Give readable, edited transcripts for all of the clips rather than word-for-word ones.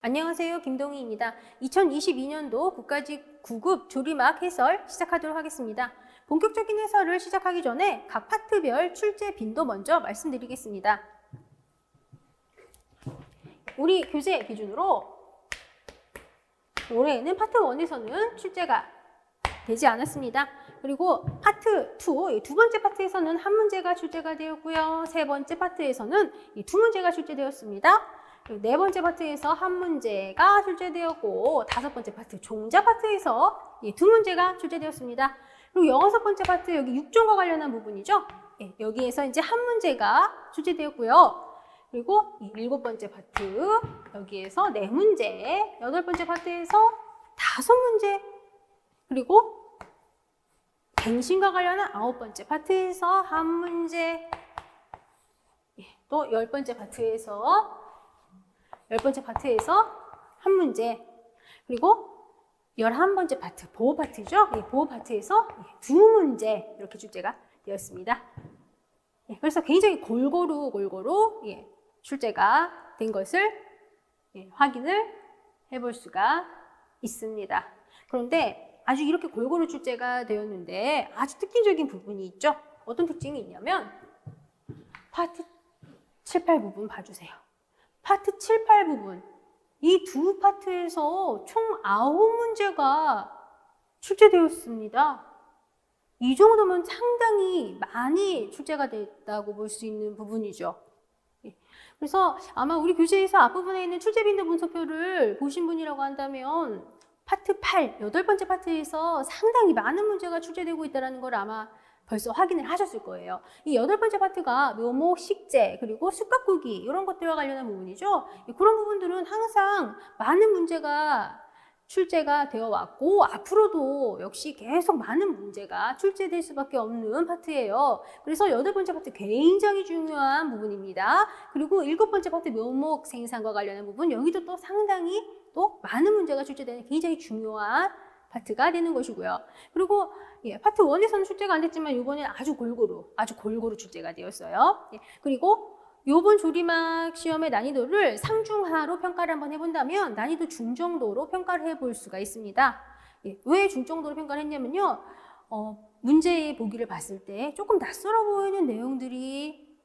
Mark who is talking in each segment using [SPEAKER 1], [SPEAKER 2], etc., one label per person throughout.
[SPEAKER 1] 안녕하세요. 김동희입니다. 2022년도 국가직 9급 조리막 해설 시작하도록 하겠습니다. 본격적인 해설을 시작하기 전에 각 파트별 출제 빈도 먼저 말씀드리겠습니다. 우리 교재 기준으로 올해에는 파트 1에서는 출제가 되지 않았습니다. 그리고 파트 2, 두 번째 파트에서는 한 문제가 출제가 되었고요. 세 번째 파트에서는 두 문제가 출제되었습니다. 네 번째 파트에서 한 문제가 출제되었고, 다섯 번째 파트 종자 파트에서 두 문제가 출제되었습니다. 그리고 여섯 번째 파트 여기 육종과 관련한 부분이죠. 여기에서 이제 한 문제가 출제되었고요. 그리고 일곱 번째 파트 여기에서 네 문제, 여덟 번째 파트에서 다섯 문제, 그리고 갱신과 관련한 아홉 번째 파트에서 한 문제, 또 열 번째 파트에서 한 문제, 그리고 11번째 파트, 보호 파트죠. 보호 파트에서 두 문제 이렇게 출제가 되었습니다. 그래서 굉장히 골고루 출제가 된 것을 확인을 해볼 수가 있습니다. 그런데 아주 이렇게 골고루 출제가 되었는데 아주 특징적인 부분이 있죠. 어떤 특징이 있냐면 파트 7, 8 부분 봐주세요. 파트 7, 8 부분, 이 두 파트에서 총 9문제가 출제되었습니다. 이 정도면 상당히 많이 출제가 됐다고 볼 수 있는 부분이죠. 그래서 아마 우리 교재에서 앞부분에 있는 출제 빈도 분석표를 보신 분이라고 한다면 파트 8, 여덟 번째 파트에서 상당히 많은 문제가 출제되고 있다는 걸 아마 벌써 확인을 하셨을 거예요. 이 여덟 번째 파트가 묘목, 식재, 그리고 숯가꾸기 이런 것들과 관련한 부분이죠. 그런 부분들은 항상 많은 문제가 출제가 되어 왔고 앞으로도 역시 계속 많은 문제가 출제될 수밖에 없는 파트예요. 그래서 여덟 번째 파트 굉장히 중요한 부분입니다. 그리고 일곱 번째 파트 묘목 생산과 관련한 부분, 여기도 또 상당히 또 많은 문제가 출제되는 굉장히 중요한 파트가 되는 것이고요. 그리고 파트 1에서는 출제가 안 됐지만 이번에 아주 골고루 출제가 되었어요. 그리고 이번 조리막 시험의 난이도를 상중하로 평가를 한번 해본다면 난이도 중정도로 평가를 해볼 수가 있습니다. 왜 중정도로 평가를 했냐면요. 문제의 보기를 봤을 때 조금 낯설어 보이는 내용들이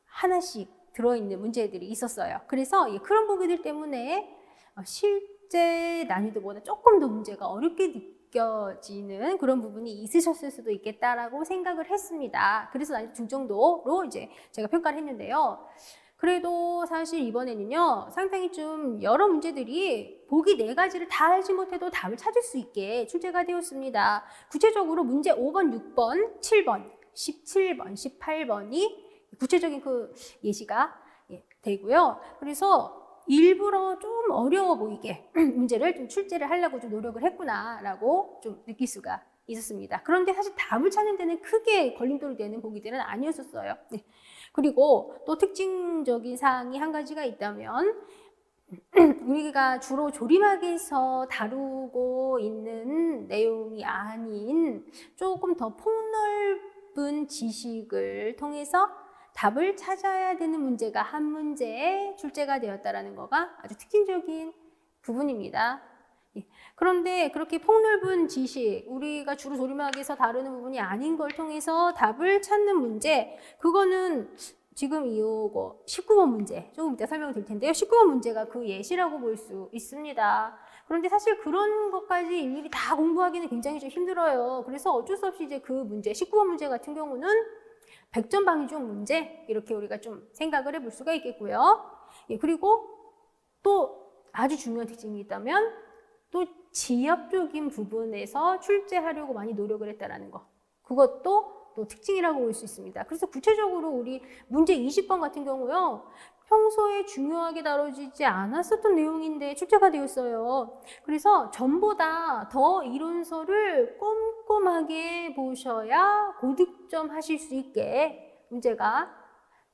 [SPEAKER 1] 하나씩 들어있는 문제들이 있었어요. 그래서 그런 보기들 때문에 실제 난이도보다 조금 더 문제가 어렵게 느껴지는 그런 부분이 있으셨을 수도 있겠다라고 생각을 했습니다. 그래서 난이도 중정도로 이제 제가 평가를 했는데요. 그래도 사실 이번에는요, 상당히 좀 여러 문제들이 보기 네 가지를 다 알지 못해도 답을 찾을 수 있게 출제가 되었습니다. 구체적으로 문제 5번, 6번, 7번, 17번, 18번이 구체적인 그 예시가 되고요. 그래서 일부러 좀 어려워 보이게 문제를 좀 출제를 하려고 좀 노력을 했구나라고 좀 느낄 수가 있었습니다. 그런데 사실 답을 찾는 데는 크게 걸림돌이 되는 보기들은 아니었었어요. 그리고 또 특징적인 사항이 한 가지가 있다면 우리가 주로 조리막에서 다루고 있는 내용이 아닌 조금 더 폭넓은 지식을 통해서 답을 찾아야 되는 문제가 한 문제에 출제가 되었다는 거가 아주 특징적인 부분입니다. 그런데 그렇게 폭넓은 지식, 우리가 주로 조리막에서 다루는 부분이 아닌 걸 통해서 답을 찾는 문제, 그거는 지금 이거 19번 문제, 조금 이따 설명을 드릴 텐데요. 19번 문제가 그 예시라고 볼 수 있습니다. 그런데 사실 그런 것까지 일일이 다 공부하기는 굉장히 좀 힘들어요. 그래서 어쩔 수 없이 이제 그 문제, 19번 문제 같은 경우는 100점 방위중 문제, 이렇게 우리가 좀 생각을 해볼 수가 있겠고요. 그리고 또 아주 중요한 특징이 있다면 또 지엽적인 부분에서 출제하려고 많이 노력을 했다는 거, 그것도 또 특징이라고 볼 수 있습니다. 그래서 구체적으로 우리 문제 20번 같은 경우요, 평소에 중요하게 다뤄지지 않았었던 내용인데 출제가 되었어요. 그래서 전보다 더 이론서를 꼼꼼하게 보셔야 고득점 하실 수 있게 문제가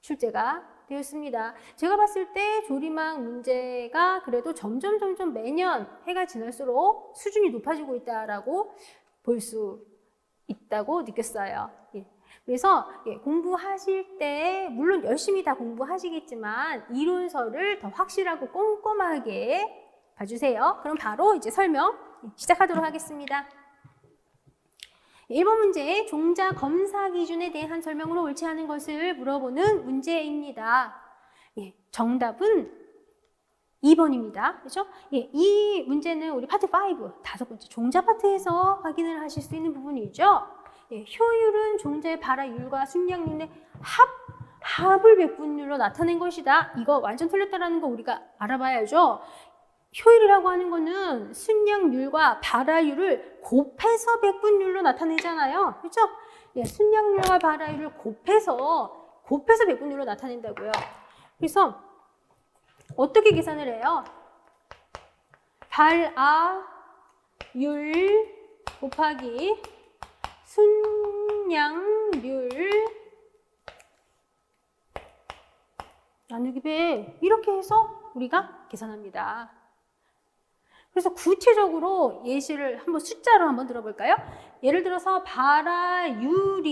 [SPEAKER 1] 출제가 되었습니다. 제가 봤을 때 조리막 문제가 그래도 점점 매년 해가 지날수록 수준이 높아지고 있다라고 볼 수 있다고 느꼈어요. 그래서 공부하실 때 물론 열심히 다 공부하시겠지만 이론서를 더 확실하고 꼼꼼하게 봐주세요. 그럼 바로 이제 설명 시작하도록 하겠습니다. 1번 문제, 종자 검사 기준에 대한 설명으로 옳지 않은 것을 물어보는 문제입니다. 예, 정답은 2번입니다. 그렇죠? 예, 이 문제는 우리 파트 5, 다섯 번째 종자 파트에서 확인을 하실 수 있는 부분이죠. 예, 효율은 종자의 발화율과 순량률의 합을 백분율로 나타낸 것이다. 이거 완전 틀렸다라는 거 우리가 알아봐야죠. 효율이라고 하는 거는 순량률과 발화율을 곱해서 백분율로 나타내잖아요. 그렇죠? 예, 순량률과 발화율을 곱해서 백분율로 나타낸다고요. 그래서 어떻게 계산을 해요? 발화율 곱하기 순량률 나누기 100 이렇게 해서 우리가 계산합니다. 그래서 구체적으로 예시를 한번 숫자로 한번 들어볼까요? 예를 들어서 발화율이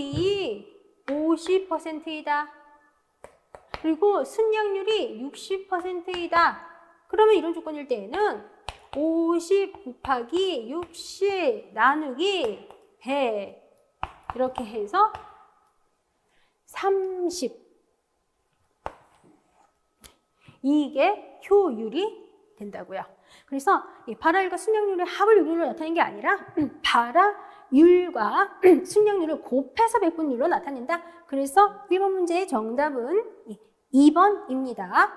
[SPEAKER 1] 50%이다. 그리고 순량률이 60%이다. 그러면 이런 조건일 때에는 50 곱하기 60 나누기 100 이렇게 해서 30 이게 효율이 된다고요. 그래서 발화율과 순량률의 합을 유율로 나타내는 게 아니라 발화율과 순량률을 곱해서 백분율로 나타낸다. 그래서 1번 문제의 정답은 2번입니다.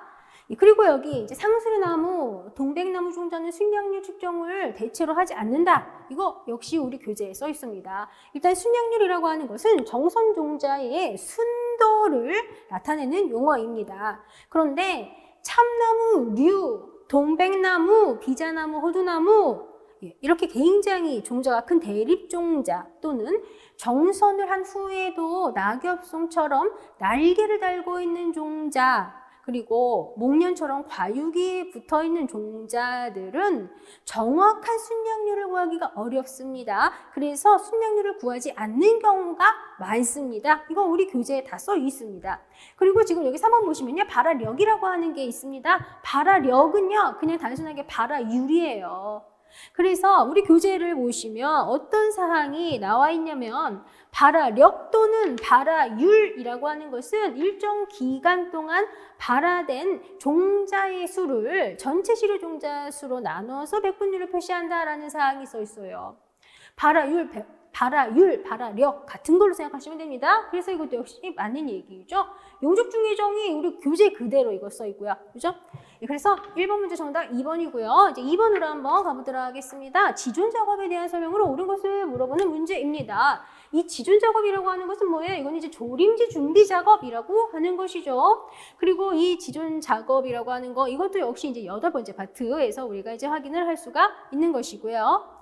[SPEAKER 1] 그리고 여기 이제 상수리나무, 동백나무 종자는 순량률 측정을 대체로 하지 않는다. 이거 역시 우리 교재에 써 있습니다. 일단 순량률이라고 하는 것은 정선 종자의 순도를 나타내는 용어입니다. 그런데 참나무, 류, 동백나무, 비자나무, 호두나무 이렇게 굉장히 종자가 큰 대립종자 또는 정선을 한 후에도 낙엽송처럼 날개를 달고 있는 종자 그리고 목련처럼 과육이 붙어있는 종자들은 정확한 순량률을 구하기가 어렵습니다. 그래서 순량률을 구하지 않는 경우가 많습니다. 이거 우리 교재에 다 써 있습니다. 그리고 지금 여기 3번 보시면요. 발화력이라고 하는 게 있습니다. 발화력은요. 그냥 단순하게 발화율이에요. 그래서 우리 교재를 보시면 어떤 사항이 나와 있냐면 발화력 또는 발화율이라고 하는 것은 일정 기간 동안 발화된 종자의 수를 전체 시료 종자 수로 나눠서 백분율을 표시한다라는 사항이 써 있어요. 발화율, 발화력 같은 걸로 생각하시면 됩니다. 그래서 이것도 역시 맞는 얘기죠. 용적중의정이 우리 교재 그대로 이거 써 있고요. 그죠? 그래서 1번 문제 정답 2번이고요. 이제 2번으로 한번 가보도록 하겠습니다. 지존 작업에 대한 설명으로 옳은 것을 물어보는 문제입니다. 이 지존 작업이라고 하는 것은 뭐예요? 이건 이제 조림지 준비 작업이라고 하는 것이죠. 그리고 이 지존 작업이라고 하는 거 이것도 역시 이제 8번째 파트에서 우리가 이제 확인을 할 수가 있는 것이고요.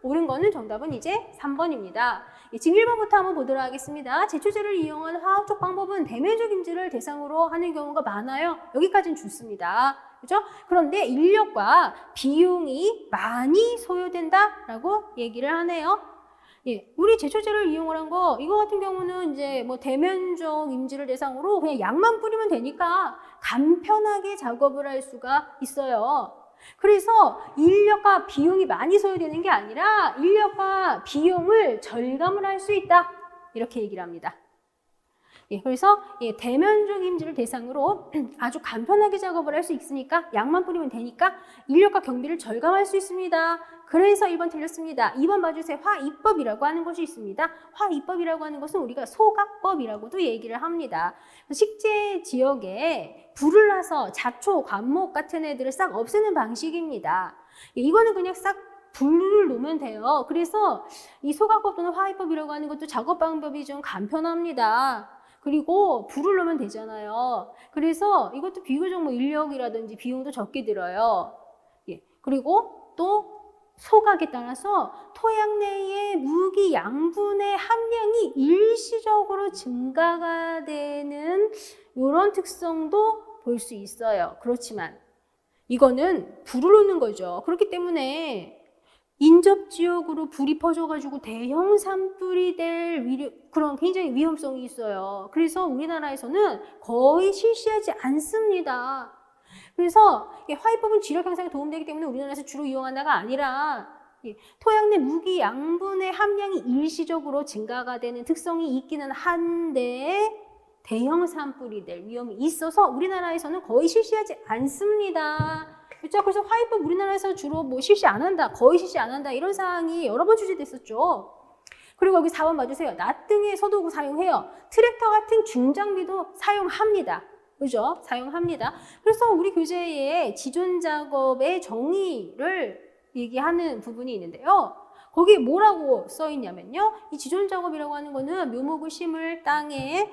[SPEAKER 1] 옳은 거는 정답은 이제 3번입니다. 지금 1번부터 한번 보도록 하겠습니다. 제초제를 이용한 화학적 방법은 대면적 인지를 대상으로 하는 경우가 많아요. 여기까지는 좋습니다. 그죠? 그런데 인력과 비용이 많이 소요된다라고 얘기를 하네요. 우리 제초제를 이용한 거, 이거 같은 경우는 이제 뭐 대면적 인지를 대상으로 그냥 약만 뿌리면 되니까 간편하게 작업을 할 수가 있어요. 그래서 인력과 비용이 많이 소요되는 게 아니라 인력과 비용을 절감을 할 수 있다. 이렇게 얘기를 합니다. 그래서 대면적 인지를 대상으로 아주 간편하게 작업을 할 수 있으니까 약만 뿌리면 되니까 인력과 경비를 절감할 수 있습니다. 그래서 1번 틀렸습니다. 2번 봐주세요. 화이법이라고 하는 것이 있습니다. 화이법이라고 하는 것은 우리가 소각법이라고도 얘기를 합니다. 식재 지역에 불을 놔서 잡초, 관목 같은 애들을 싹 없애는 방식입니다. 이거는 그냥 싹 불을 놓으면 돼요. 그래서 이 소각법 또는 화이법이라고 하는 것도 작업 방법이 좀 간편합니다. 그리고 불을 넣으면 되잖아요. 그래서 이것도 비교적 뭐 인력이라든지 비용도 적게 들어요. 그리고 또 소각에 따라서 토양 내의 무기 양분의 함량이 일시적으로 증가가 되는 이런 특성도 볼 수 있어요. 그렇지만 이거는 불을 놓는 거죠. 그렇기 때문에 인접지역으로 불이 퍼져가지고 대형 산불이 될 그런 굉장히 위험성이 있어요. 그래서 우리나라에서는 거의 실시하지 않습니다. 그래서 화이법은 지력 향상에 도움되기 때문에 우리나라에서 주로 이용한다가 아니라 토양 내 무기 양분의 함량이 일시적으로 증가가 되는 특성이 있기는 한데 대형 산불이 될 위험이 있어서 우리나라에서는 거의 실시하지 않습니다. 그렇죠? 그래서 화이법 우리나라에서 주로 뭐 실시 안 한다, 거의 실시 안 한다 이런 사항이 여러 번 출시됐었죠. 그리고 여기 4번 봐주세요. 낫 등의 소도구 사용해요. 트랙터 같은 중장비도 사용합니다. 그죠? 사용합니다. 그래서 우리 교재에 지존 작업의 정의를 얘기하는 부분이 있는데요. 거기에 뭐라고 써 있냐면요. 이 지존 작업이라고 하는 거는 묘목을 심을 땅에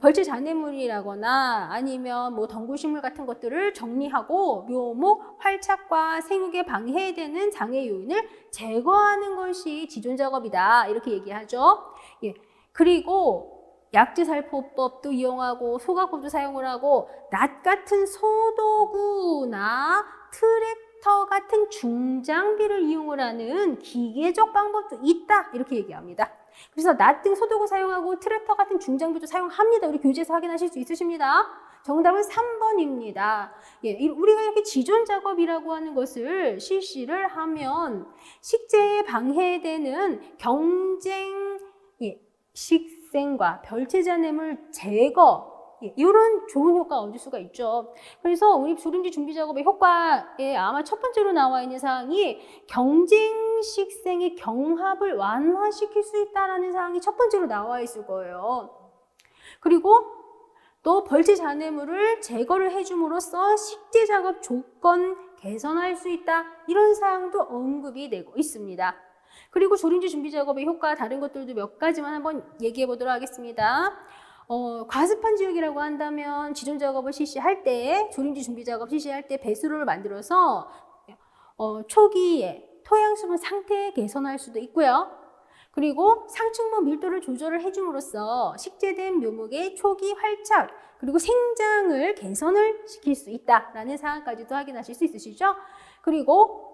[SPEAKER 1] 벌채 잔해물이라거나 아니면 뭐 덩굴식물 같은 것들을 정리하고 묘목, 활착과 생육에 방해되는 장애 요인을 제거하는 것이 지존 작업이다. 이렇게 얘기하죠. 예. 그리고 약지살포법도 이용하고 소각법도 사용을 하고 낫 같은 소도구나 트랙터 같은 중장비를 이용을 하는 기계적 방법도 있다. 이렇게 얘기합니다. 그래서 낫 등 소도구 사용하고 트랙터 같은 중장비도 사용합니다. 우리 교재에서 확인하실 수 있으십니다. 정답은 3번입니다. 예, 우리가 이렇게 지존 작업이라고 하는 것을 실시를 하면 식재에 방해되는 경쟁 식생과 별채잔해물 제거 이런 좋은 효과가 얻을 수가 있죠. 그래서 우리 조림지 준비 작업의 효과에 아마 첫 번째로 나와 있는 사항이 경쟁 식생의 경합을 완화시킬 수 있다는 사항이 첫 번째로 나와 있을 거예요. 그리고 또 벌채 잔해물을 제거를 해줌으로써 식재 작업 조건 개선할 수 있다. 이런 사항도 언급이 되고 있습니다. 그리고 조림지 준비 작업의 효과 다른 것들도 몇 가지만 한번 얘기해 보도록 하겠습니다. 과습한 지역이라고 한다면 지존 작업을 실시할 때, 조림지 준비 작업 실시할 때 배수로를 만들어서 초기에 토양 수분 상태 개선할 수도 있고요. 그리고 상층부 밀도를 조절을 해줌으로써 식재된 묘목의 초기 활착 그리고 생장을 개선을 시킬 수 있다라는 사항까지도 확인하실 수 있으시죠? 그리고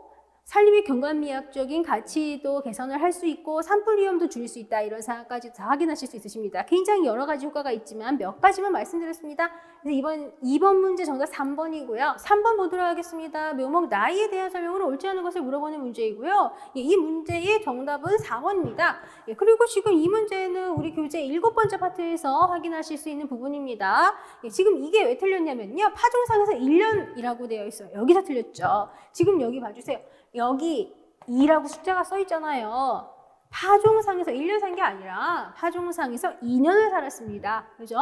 [SPEAKER 1] 산림의 경관미학적인 가치도 개선을 할 수 있고 산불 위험도 줄일 수 있다. 이런 사항까지 다 확인하실 수 있으십니다. 굉장히 여러 가지 효과가 있지만 몇 가지만 말씀드렸습니다. 그래서 2번 문제 정답 3번이고요. 3번 보도록 하겠습니다. 묘목 나이에 대한 설명으로 옳지 않은 것을 물어보는 문제이고요. 이 문제의 정답은 4번입니다. 그리고 지금 이 문제는 우리 교재 7번째 파트에서 확인하실 수 있는 부분입니다. 지금 이게 왜 틀렸냐면요. 파종상에서 1년이라고 되어 있어요. 여기서 틀렸죠. 지금 여기 봐주세요. 여기 2라고 숫자가 써 있잖아요. 파종상에서 1년 산 게 아니라 파종상에서 2년을 살았습니다. 그죠?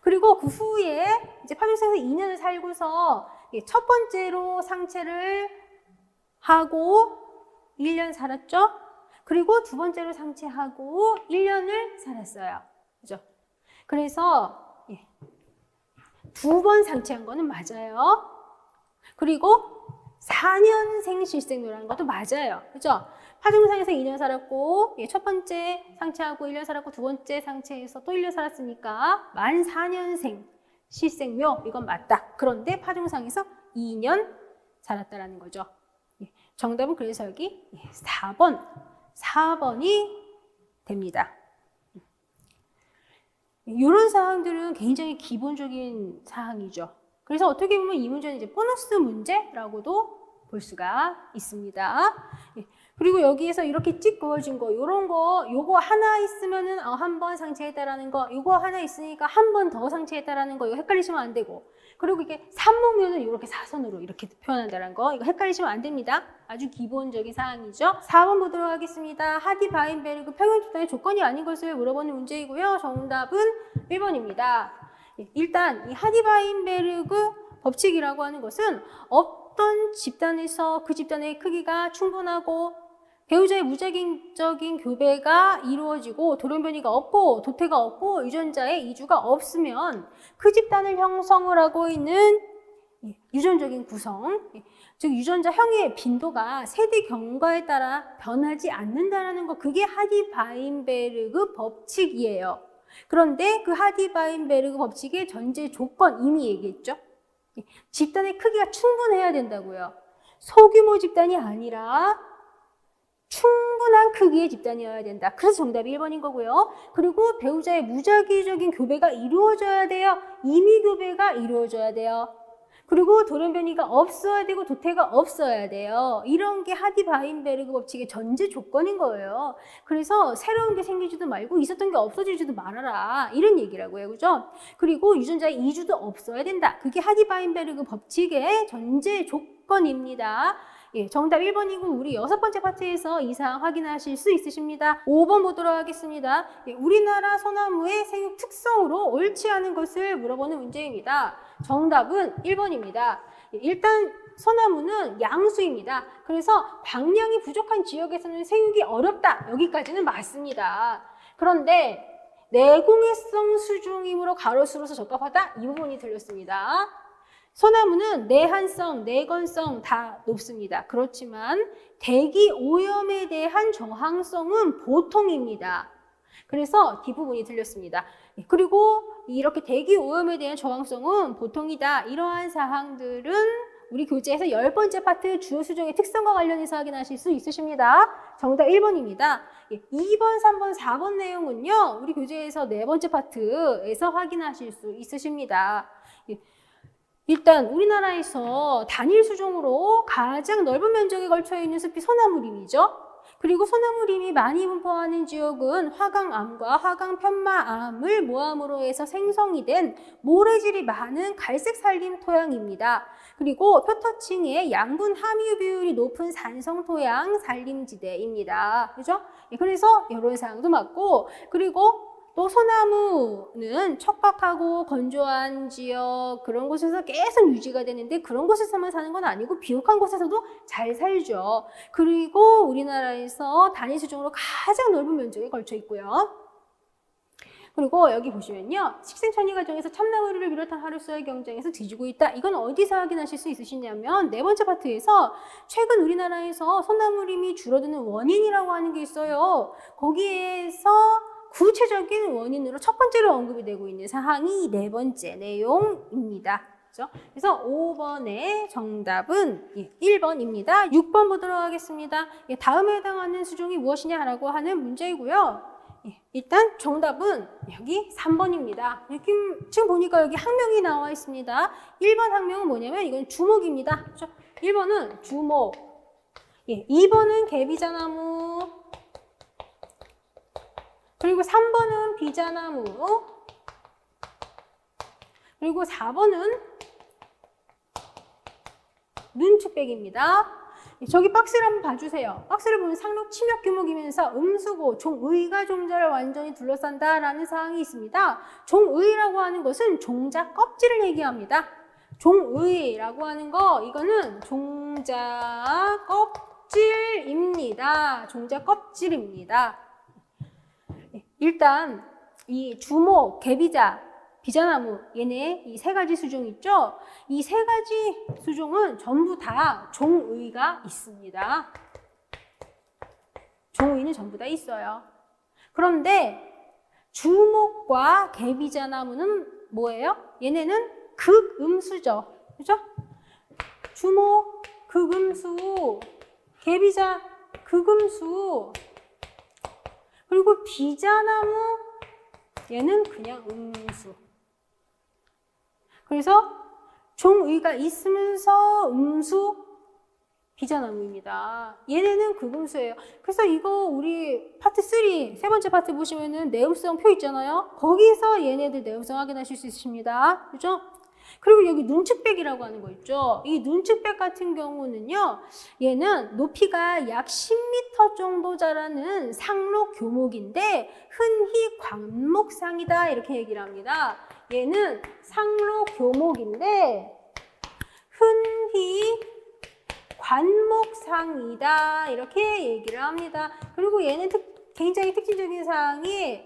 [SPEAKER 1] 그리고 그 후에 이제 파종상에서 2년을 살고서 첫 번째로 상체를 하고 1년 살았죠? 그리고 두 번째로 상체하고 1년을 살았어요. 그죠? 그래서 2번 상체한 거는 맞아요. 그리고 4년생 실생묘라는 것도 맞아요. 그죠? 파종상에서 2년 살았고, 첫 번째 상체하고 1년 살았고, 두 번째 상체에서 또 1년 살았으니까, 만 4년생 실생묘, 이건 맞다. 그런데 파종상에서 2년 살았다라는 거죠. 정답은 그래서 여기 4번이 됩니다. 이런 사항들은 굉장히 기본적인 사항이죠. 그래서 어떻게 보면 이 문제는 이제 보너스 문제라고도 볼 수가 있습니다. 그리고 여기에서 이렇게 찍 그어진 거, 요거 하나 있으면은 한 번 상체했다라는 거, 요거 하나 있으니까 한 번 더 상체했다라는 거, 이거 헷갈리시면 안 되고. 그리고 이게 산목면은 이렇게 사선으로 이렇게 표현한다는 거, 이거 헷갈리시면 안 됩니다. 아주 기본적인 사항이죠. 4번 보도록 하겠습니다. 하디-바인베르그 평형 집단의 조건이 아닌 것을 물어보는 문제이고요. 정답은 1번입니다. 일단 이 하디-바인베르그 법칙이라고 하는 것은 어떤 집단에서 그 집단의 크기가 충분하고 배우자의 무작위적인 교배가 이루어지고 돌연변이가 없고 도태가 없고 유전자의 이주가 없으면 그 집단을 형성을 하고 있는 유전적인 구성, 즉 유전자형의 빈도가 세대 경과에 따라 변하지 않는다는 거, 그게 하디-바인베르그 법칙이에요. 그런데 그 하디-바인베르그 법칙의 전제 조건 이미 얘기했죠. 집단의 크기가 충분해야 된다고요. 소규모 집단이 아니라 충분한 크기의 집단이어야 된다. 그래서 정답이 1번인 거고요. 그리고 배우자의 무작위적인 교배가 이루어져야 돼요. 임의 교배가 이루어져야 돼요. 그리고 돌연변이가 없어야 되고 도태가 없어야 돼요. 이런 게 하디-바인베르그 법칙의 전제 조건인 거예요. 그래서 새로운 게 생기지도 말고 있었던 게 없어지지도 말아라. 이런 얘기라고요. 그죠? 그리고 유전자의 이주도 없어야 된다. 그게 하디-바인베르그 법칙의 전제 조건입니다. 예, 정답 1번이고 우리 6번째 파트에서 이 사항 확인하실 수 있으십니다. 5번 보도록 하겠습니다. 예, 우리나라 소나무의 생육 특성으로 옳지 않은 것을 물어보는 문제입니다. 정답은 1번입니다. 예, 일단 소나무는 양수입니다. 그래서 광량이 부족한 지역에서는 생육이 어렵다. 여기까지는 맞습니다. 그런데 내공해성 수종이므로 가로수로서 적합하다. 이 부분이 틀렸습니다. 소나무는 내한성, 내건성 다 높습니다. 그렇지만 대기 오염에 대한 저항성은 보통입니다. 그래서 뒷부분이 틀렸습니다. 그리고 이렇게 대기 오염에 대한 저항성은 보통이다. 이러한 사항들은 우리 교재에서 10번째 파트 주요 수종의 특성과 관련해서 확인하실 수 있으십니다. 정답 1번입니다. 2번, 3번, 4번 내용은요. 우리 교재에서 4번째 파트에서 확인하실 수 있으십니다. 일단 우리나라에서 단일 수종으로 가장 넓은 면적에 걸쳐 있는 숲이 소나무림이죠. 그리고 소나무림이 많이 분포하는 지역은 화강암과 화강편마암을 모함으로 해서 생성이 된 모래질이 많은 갈색 산림 토양입니다. 그리고 표터층의 양분 함유 비율이 높은 산성 토양 산림지대입니다. 그죠? 그래서 이런 사항도 맞고, 그리고 또 소나무는 척박하고 건조한 지역 그런 곳에서 계속 유지가 되는데 그런 곳에서만 사는 건 아니고 비옥한 곳에서도 잘 살죠. 그리고 우리나라에서 단일 수종으로 가장 넓은 면적에 걸쳐 있고요. 그리고 여기 보시면요. 식생천이 과정에서 참나무를 비롯한 하루수의 경쟁에서 뒤지고 있다. 이건 어디서 확인하실 수 있으시냐면 4번째 파트에서 최근 우리나라에서 소나무림이 줄어드는 원인이라고 하는 게 있어요. 거기에서 구체적인 원인으로 첫 번째로 언급이 되고 있는 사항이 4번째 내용입니다. 그렇죠? 그래서 5번의 정답은 1번입니다. 6번 보도록 하겠습니다. 다음에 해당하는 수종이 무엇이냐라고 하는 문제이고요. 일단 정답은 여기 3번입니다. 지금 보니까 여기 학명이 나와 있습니다. 1번 학명은 뭐냐면 이건 주목입니다. 그렇죠? 1번은 주목, 2번은 개비자나무, 그리고 3번은 비자나무, 그리고 4번은 눈축백입니다. 저기 박스를 한번 봐주세요. 박스를 보면 상록 침엽 규목이면서 음수고 종의가 종자를 완전히 둘러싼다라는 사항이 있습니다. 종의라고 하는 것은 종자 껍질을 얘기합니다. 종의라고 하는 거 이거는 종자 껍질입니다. 종자 껍질입니다. 일단 이 주목, 개비자, 비자나무 얘네 이 3가지 수종 있죠? 이 3가지 수종은 전부 다 종의가 있습니다. 종의는 전부 다 있어요. 그런데 주목과 개비자나무는 뭐예요? 얘네는 극음수죠. 그죠? 주목, 극음수, 개비자, 극음수, 그리고 비자나무 얘는 그냥 음수. 그래서 종의가 있으면서 음수 비자나무입니다. 얘네는 극음수예요. 그래서 이거 우리 파트 3, 3번째 파트 보시면은 내음성 표 있잖아요. 거기서 얘네들 내음성 확인하실 수 있습니다. 그죠? 그리고 여기 눈축백이라고 하는 거 있죠. 이 눈축백 같은 경우는요. 얘는 높이가 약 10m 정도 자라는 상록 교목인데 흔히 관목상이다 이렇게 얘기를 합니다. 얘는 상록 교목인데 흔히 관목상이다 이렇게 얘기를 합니다. 그리고 얘는 굉장히 특징적인 사항이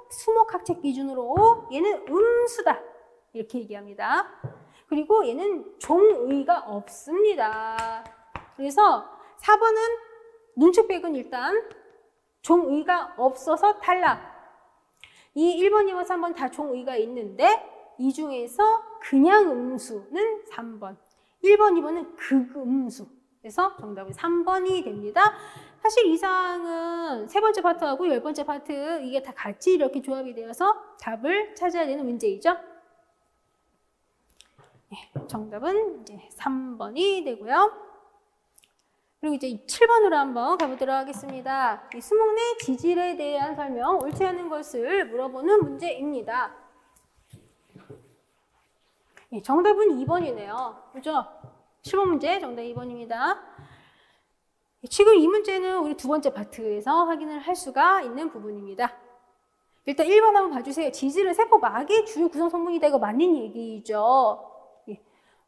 [SPEAKER 1] 수목학책 기준으로 얘는 음수다 이렇게 얘기합니다. 그리고 얘는 종의가 없습니다. 그래서 4번은 눈축백은 일단 종의가 없어서 탈락. 이 1번, 2번, 3번 다 종의가 있는데 이 중에서 그냥 음수는 3번. 1번, 2번은 극음수. 그래서 정답은 3번이 됩니다. 사실 이 사항은 3번째 파트하고 10번째 파트 이게 다 같이 이렇게 조합이 되어서 답을 찾아야 되는 문제이죠. 예, 정답은 이제 3번이 되고요. 그리고 이제 7번으로 한번 가보도록 하겠습니다. 이 수목 내 지질에 대한 설명, 옳지 않은 것을 물어보는 문제입니다. 예, 정답은 2번이네요. 그죠? 7번 문제 정답 2번입니다. 지금 이 문제는 우리 두 번째 파트에서 확인을 할 수가 있는 부분입니다. 일단 1번 한번 봐주세요. 지질은 세포막의 주요 구성 성분이다. 이거 맞는 얘기죠. 예.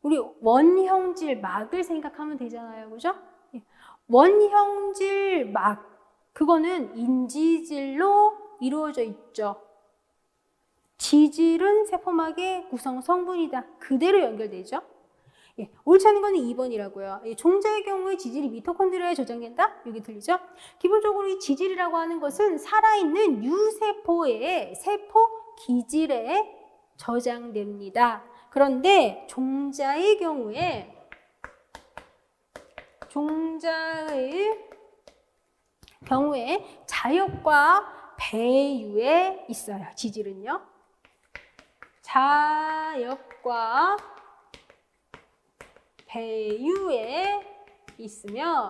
[SPEAKER 1] 우리 원형질 막을 생각하면 되잖아요. 그죠? 예. 원형질 막, 그거는 인지질로 이루어져 있죠. 지질은 세포막의 구성 성분이다. 그대로 연결되죠. 예, 옳지 않은 거는 2번이라고요. 예, 종자의 경우에 지질이 미토콘드리아에 저장된다? 여기 들리죠? 기본적으로 이 지질이라고 하는 것은 살아있는 유세포의 세포 기질에 저장됩니다. 그런데 종자의 경우에 자역과 배유에 있어요. 지질은요. 자역과 배유에 있으며,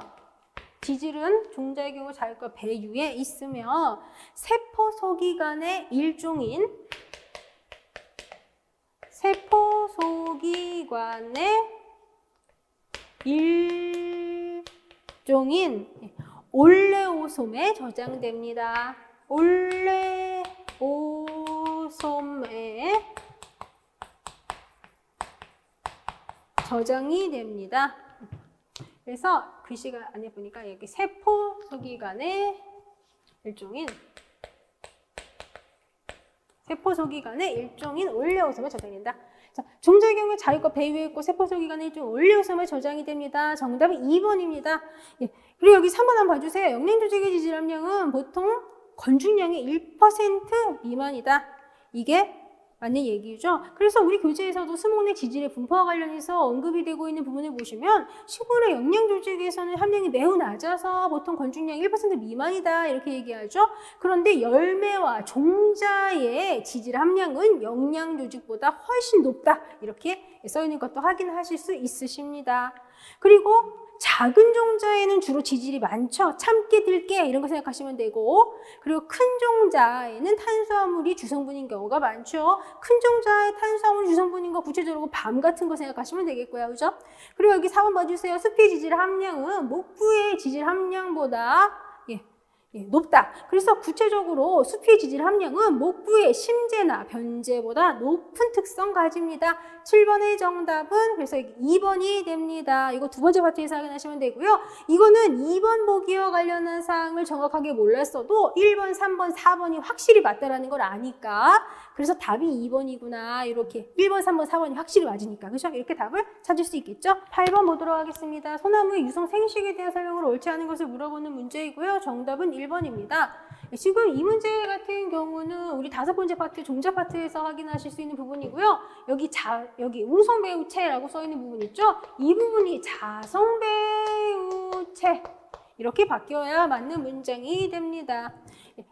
[SPEAKER 1] 지질은 종자의 경우 자역과 배유에 있으며 세포 소기관의 일종인 올레오솜에 저장됩니다. 올레오솜에 저장이 됩니다. 그래서 글씨가 안에 보니까 여기 세포 소기관의 일종인 올레오솜에 저장된다. 자, 종자의 경우에 자유과 배유에 있고 세포 소기관의 일종 올레오솜에 저장이 됩니다. 정답은 2번입니다. 예. 그리고 여기 3번 한번 봐주세요. 영양 조직의 지질 함량은 보통 건중량의 1% 미만이다. 이게 맞는 얘기죠. 그래서 우리 교재에서도 수목 내 지질의 분포와 관련해서 언급이 되고 있는 부분을 보시면 식물의 영양 조직에서는 함량이 매우 낮아서 보통 건중량 1% 미만이다 이렇게 얘기하죠. 그런데 열매와 종자의 지질 함량은 영양 조직보다 훨씬 높다 이렇게 써 있는 것도 확인하실 수 있으십니다. 그리고 작은 종자에는 주로 지질이 많죠. 참깨, 들깨 이런 거 생각하시면 되고, 그리고 큰 종자에는 탄수화물이 주성분인 경우가 많죠. 큰 종자의 탄수화물 주성분인 거 구체적으로 밤 같은 거 생각하시면 되겠고요. 그죠? 그리고 여기 4번 봐주세요. 숲의 지질 함량은 목부의 지질 함량보다 높다. 그래서 구체적으로 숲의 지질 함량은 목부의 심재나 변재보다 높은 특성 가집니다. 7번의 정답은 그래서 2번이 됩니다. 이거 두 번째 파트에서 확인하시면 되고요. 이거는 2번 보기와 관련한 사항을 정확하게 몰랐어도 1번, 3번, 4번이 확실히 맞다라는 걸 아니까 그래서 답이 2번이구나. 이렇게 1번, 3번, 4번이 확실히 맞으니까 그렇죠? 이렇게 답을 찾을 수 있겠죠? 8번 보도록 하겠습니다. 소나무의 유성 생식에 대한 설명을 옳지 않은 것을 물어보는 문제이고요. 정답은 1번입니다. 지금 이 문제 같은 경우는 우리 5번째 파트 종자 파트에서 확인하실 수 있는 부분이고요. 여기 웅성배우체라고 써 있는 부분 있죠? 이 부분이 자성배우체 이렇게 바뀌어야 맞는 문장이 됩니다.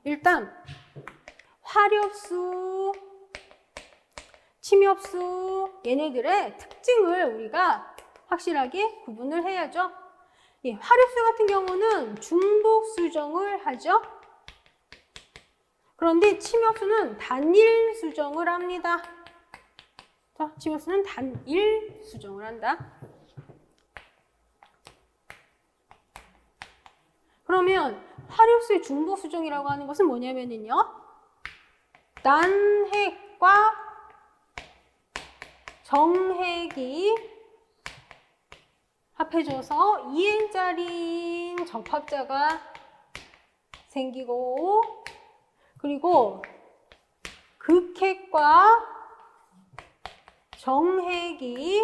[SPEAKER 1] 일단 화렵수, 침엽수 얘네들의 특징을 우리가 확실하게 구분을 해야죠. 화렵수 같은 경우는 중복 수정을 하죠. 그런데 침엽수는 단일 수정을 합니다. 자, 침엽수는 단일 수정을 한다. 그러면 화렵수의 중복 수정이라고 하는 것은 뭐냐면요. 난핵과 정핵이 합해져서 2n짜리인 접합자가 생기고 그리고 극핵과 정핵이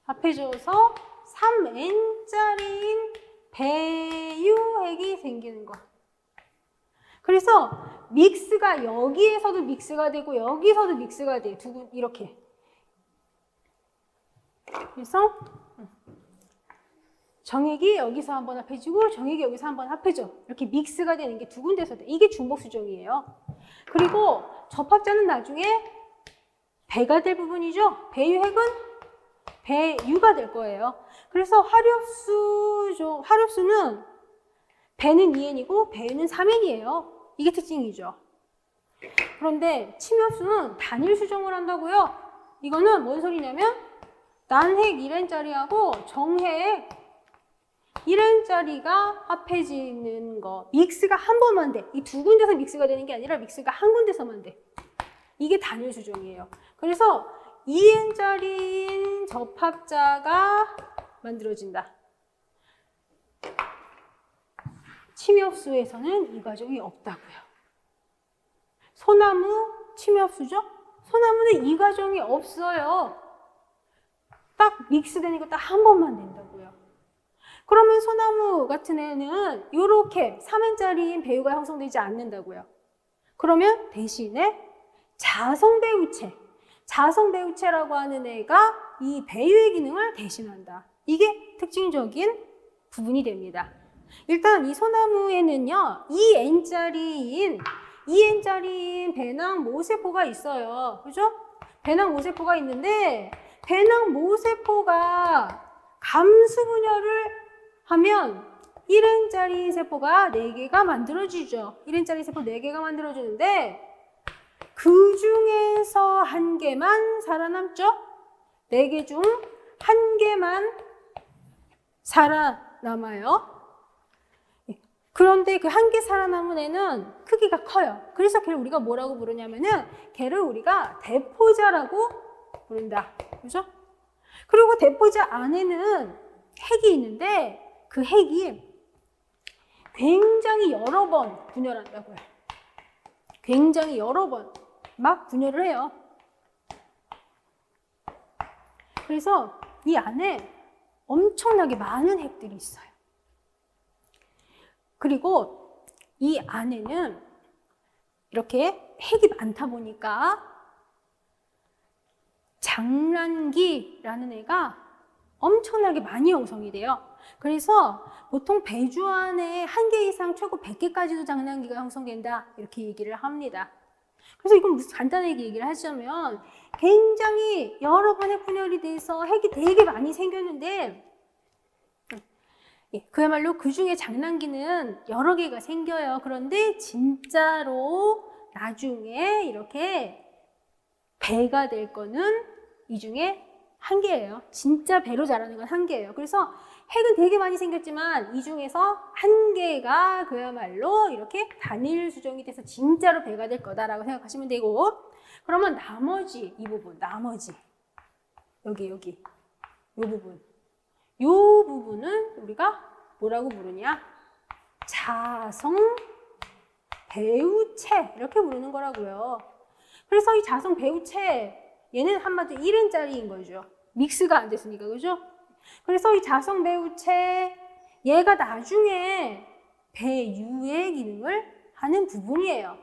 [SPEAKER 1] 합해져서 3n짜리인 배유핵이 생기는 거. 그래서 믹스가 여기에서도 믹스가 되고 여기서도 믹스가 돼. 이렇게. 그래서 정액이 여기서 한번 합해지고 정액이 여기서 한번 합해져. 이렇게 믹스가 되는 게 두 군데서 돼. 이게 중복 수정이에요. 그리고 접합자는 나중에 배가 될 부분이죠. 배유핵은 배유가 될 거예요. 그래서 화렵수는 배는 2N이고 배유는 3N이에요. 이게 특징이죠. 그런데 침엽수는 단일 수정을 한다고요. 이거는 뭔 소리냐면 난핵 1N짜리하고 정핵 1N짜리가 합해지는 거. 믹스가 한 번만 돼. 이 두 군데서 믹스가 되는 게 아니라 믹스가 한 군데서만 돼. 이게 단일 수정이에요. 그래서 2N짜리인 접합자가 만들어진다. 침엽수에서는 이 과정이 없다고요. 소나무 침엽수죠? 소나무는 이 과정이 없어요. 딱 믹스되는 거 딱 한 번만 된다고요. 그러면 소나무 같은 애는 이렇게 3N짜리인 배유가 형성되지 않는다고요. 그러면 대신에 자성배우체라고 하는 애가 이 배유의 기능을 대신한다. 이게 특징적인 부분이 됩니다. 일단 이 소나무에는요, 2N짜리인 배낭 모세포가 있어요. 그죠? 배낭 모세포가 있는데, 배낭 모세포가 감수 분열을 하면 1N짜리 세포가 4개가 만들어지죠. 1N짜리 세포 4개가 만들어지는데, 그 중에서 1개만 살아남죠? 4개 중 1개만 살아남아요. 그런데 그 1개 살아남은 애는 크기가 커요. 그래서 걔를 우리가 뭐라고 부르냐면은 걔를 우리가 대포자라고 부른다. 그죠? 그리고 대포자 안에는 핵이 있는데 그 핵이 굉장히 여러 번 분열한다고요. 굉장히 여러 번 막 분열을 해요. 그래서 이 안에 엄청나게 많은 핵들이 있어요. 그리고 이 안에는 이렇게 핵이 많다 보니까 장난기라는 애가 엄청나게 많이 형성이 돼요. 그래서 보통 배주 안에 1개 이상 최고 100개까지도 장난기가 형성된다. 이렇게 얘기를 합니다. 그래서 이건 무슨 간단하게 얘기를 하자면 굉장히 여러 번 핵 분열이 돼서 핵이 되게 많이 생겼는데 그야말로 그 중에 장난기는 여러 개가 생겨요. 그런데 진짜로 나중에 이렇게 배가 될 거는 이 중에 1개예요. 진짜 배로 자라는 건 1개예요. 그래서 핵은 되게 많이 생겼지만 이 중에서 1개가 그야말로 이렇게 단일 수정이 돼서 진짜로 배가 될 거다라고 생각하시면 되고, 그러면 나머지 이 부분, 여기 이 부분, 이 부분은 우리가 뭐라고 부르냐? 자성 배우체 이렇게 부르는 거라고요. 그래서 이 자성 배우체 얘는 한마디로 1N짜리인 거죠. 믹스가 안 됐으니까, 그죠? 그래서 이 자성 배우체 얘가 나중에 배유의 기능을 하는 부분이에요.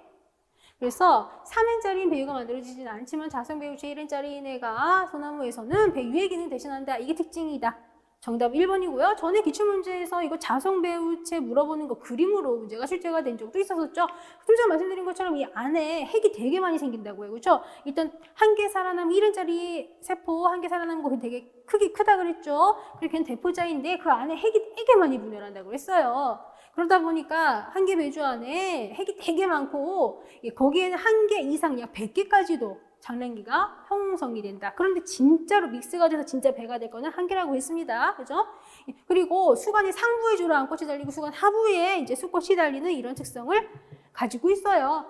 [SPEAKER 1] 그래서 3N짜리인 배유가 만들어지진 않지만 자성 배우체 1N짜리인 애가 소나무에서는 배유의 기능 대신한다. 이게 특징이다. 정답 1번이고요. 전에 기출문제에서 이거 자성 배우체 물어보는 거 그림으로 문제가 출제가 된 적도 있었었죠. 좀 전에 말씀드린 것처럼 이 안에 핵이 되게 많이 생긴다고요. 그렇죠? 일단 1개 살아남은 1N짜리 세포 1개 살아남은 거 되게 크다 그랬죠. 그리고 걔는 대포자인데 그 안에 핵이 되게 많이 분열한다고 했어요. 그러다 보니까 1개 배주 안에 핵이 되게 많고 거기에는 1개 이상 약 100개까지도 장난기가 형성이 된다. 그런데 진짜로 믹스가 돼서 진짜 배가 될 거는 1개라고 했습니다. 그죠? 그리고 수간이 상부에 주로 암꽃이 달리고 수간 하부에 이제 수꽃이 달리는 이런 특성을 가지고 있어요.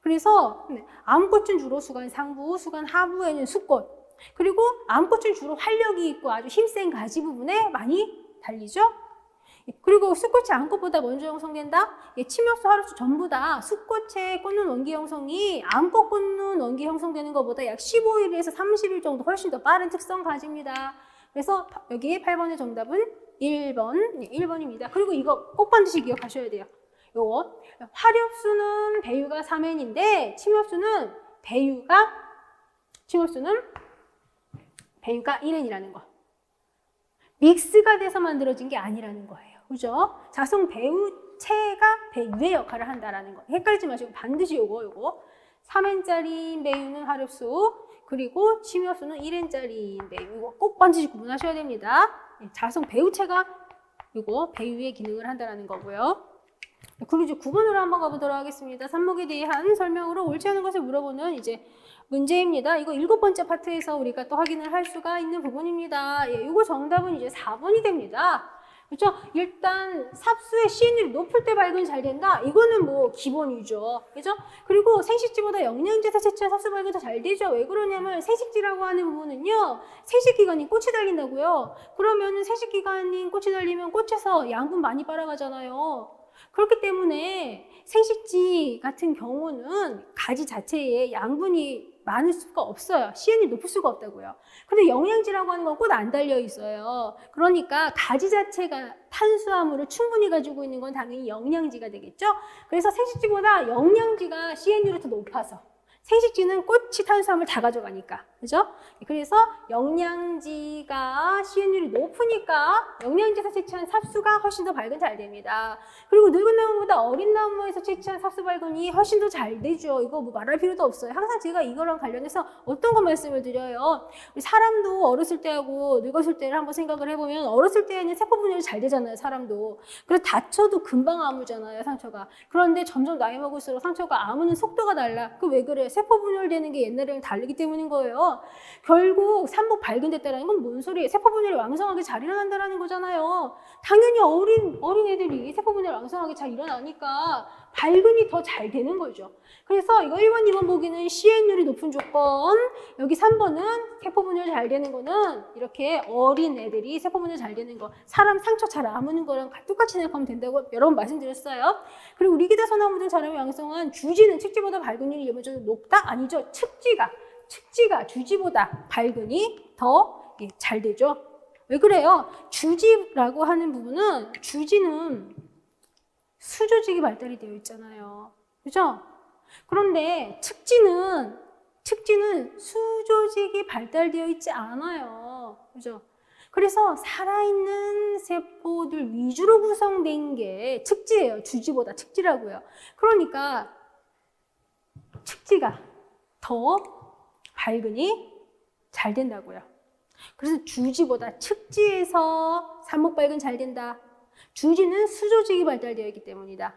[SPEAKER 1] 그래서 암꽃은 주로 수간 상부, 수간 하부에는 수꽃. 그리고 암꽃은 주로 활력이 있고 아주 힘센 가지 부분에 많이 달리죠. 그리고 수꽃이 암꽃보다 먼저 형성된다? 침엽수, 화렵수 전부 다 수꽃에 꽂는 원기 형성이 암꽃 꽂는 원기 형성되는 것보다 약 15일에서 30일 정도 훨씬 더 빠른 특성 가집니다. 그래서 여기 8번의 정답은 1번입니다. 그리고 이거 꼭 반드시 기억하셔야 돼요. 요거 화렵수는 배유가 3N인데 침엽수는 배유가 1N이라는 거. 믹스가 돼서 만들어진 게 아니라는 거예요. 그죠? 자성 배우체가 배유의 역할을 한다라는 거. 헷갈리지 마시고 반드시 요거. 3N짜리 배유는 화렵수, 그리고 침엽수는 1N짜리인데 이거 꼭 반드시 구분하셔야 됩니다. 자성 배우체가 이거 배유의 기능을 한다는 거고요. 그리고 이제 9번으로 한번 가보도록 하겠습니다. 삽목에 대한 설명으로 옳지 않은 것을 물어보는 이제 문제입니다. 이거 7번째 파트에서 우리가 또 확인을 할 수가 있는 부분입니다. 이거 정답은 이제 4번이 됩니다. 그렇죠? 일단 삽수의 시인율이 높을 때 발근이 잘 된다. 이거는 뭐 기본이죠. 그죠? 그리고 생식지보다 영양제에서 채취한 삽수 발근이 더 잘 되죠. 왜 그러냐면 생식지라고 하는 부분은요. 생식기관인 꽃이 달린다고요. 그러면 생식기관인 꽃이 달리면 꽃에서 양분 많이 빨아가잖아요. 그렇기 때문에 생식지 같은 경우는 가지 자체에 양분이 많을 수가 없어요. CN이 높을 수가 없다고요. 근데 영양지라고 하는 건 꽃 안 달려 있어요. 그러니까 가지 자체가 탄수화물을 충분히 가지고 있는 건 당연히 영양지가 되겠죠. 그래서 생식지보다 영양지가 CN율이 더 높아서 생식지는 꽃이 탄수화물 다 가져가니까. 그죠? 그래서 영양지가 CN율이 높으니까 영양지에서 채취한 삽수가 훨씬 더 발근 잘 됩니다. 그리고 늙은 나무보다 어린 나무에서 채취한 삽수 발근이 훨씬 더 잘 되죠. 이거 뭐 말할 필요도 없어요. 항상 제가 이거랑 관련해서 어떤 거 말씀을 드려요. 우리 사람도 어렸을 때하고 늙었을 때를 한번 생각을 해보면 어렸을 때는 세포 분열이 잘 되잖아요. 사람도. 그래서 다쳐도 금방 아물잖아요. 상처가. 그런데 점점 나이 먹을수록 상처가 아무는 속도가 달라. 그 왜 그래요? 세포 분열되는 게 옛날에는 다르기 때문인 거예요. 결국 삽목 발근됐다는 건 뭔 소리예요? 세포 분열이 왕성하게 잘 일어난다는 거잖아요. 당연히 어린 애들이 세포 분열이 왕성하게 잘 일어나니까 발근이 더 잘 되는 거죠. 그래서 이거 1번, 2번 보기는 CN율이 높은 조건, 여기 3번은 세포 분열 잘 되는 거는 이렇게 어린 애들이 세포 분열 잘 되는 거, 사람 상처 잘 아무는 거랑 똑같이 생각하면 된다고 여러 번 말씀드렸어요. 그리고 우리기다 소나무 등 자라면 왕성한 주지는 측지보다 발근율이 예외적으로 높다? 아니죠. 측지가 주지보다 발근이 더 잘 되죠. 왜 그래요? 주지라고 하는 부분은 주지는 수조직이 발달이 되어 있잖아요. 그죠? 그런데 측지는 수조직이 발달되어 있지 않아요. 그죠? 그래서 살아있는 세포들 위주로 구성된 게 측지예요. 주지보다 측지라고요. 그러니까 측지가 더 발근이 잘 된다고요. 그래서 주지보다 측지에서 삽목 발근 잘 된다. 주지는 수조직이 발달되어 있기 때문이다.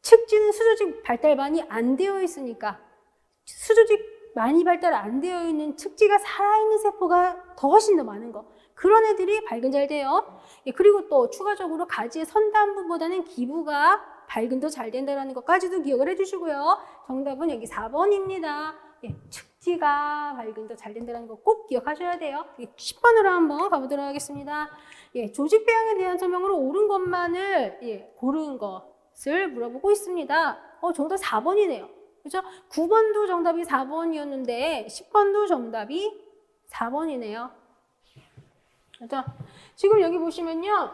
[SPEAKER 1] 측지는 수조직 발달 많이 안 되어 있으니까 수조직 많이 발달 안 되어 있는 측지가 살아있는 세포가 더 훨씬 더 많은 거. 그런 애들이 발근 잘 돼요. 그리고 또 추가적으로 가지의 선단부보다는 기부가 발근도 잘 된다는 것까지도 기억을 해주시고요. 정답은 여기 4번입니다. 측지가 발근도 잘 된다는 거 꼭 기억하셔야 돼요. 10번으로 한번 가보도록 하겠습니다. 조직 배양에 대한 설명으로 옳은 것만을 고른 것을 물어보고 있습니다. 정답 4번이네요. 그죠? 9번도 정답이 4번이었는데 10번도 정답이 4번이네요. 그죠? 지금 여기 보시면요.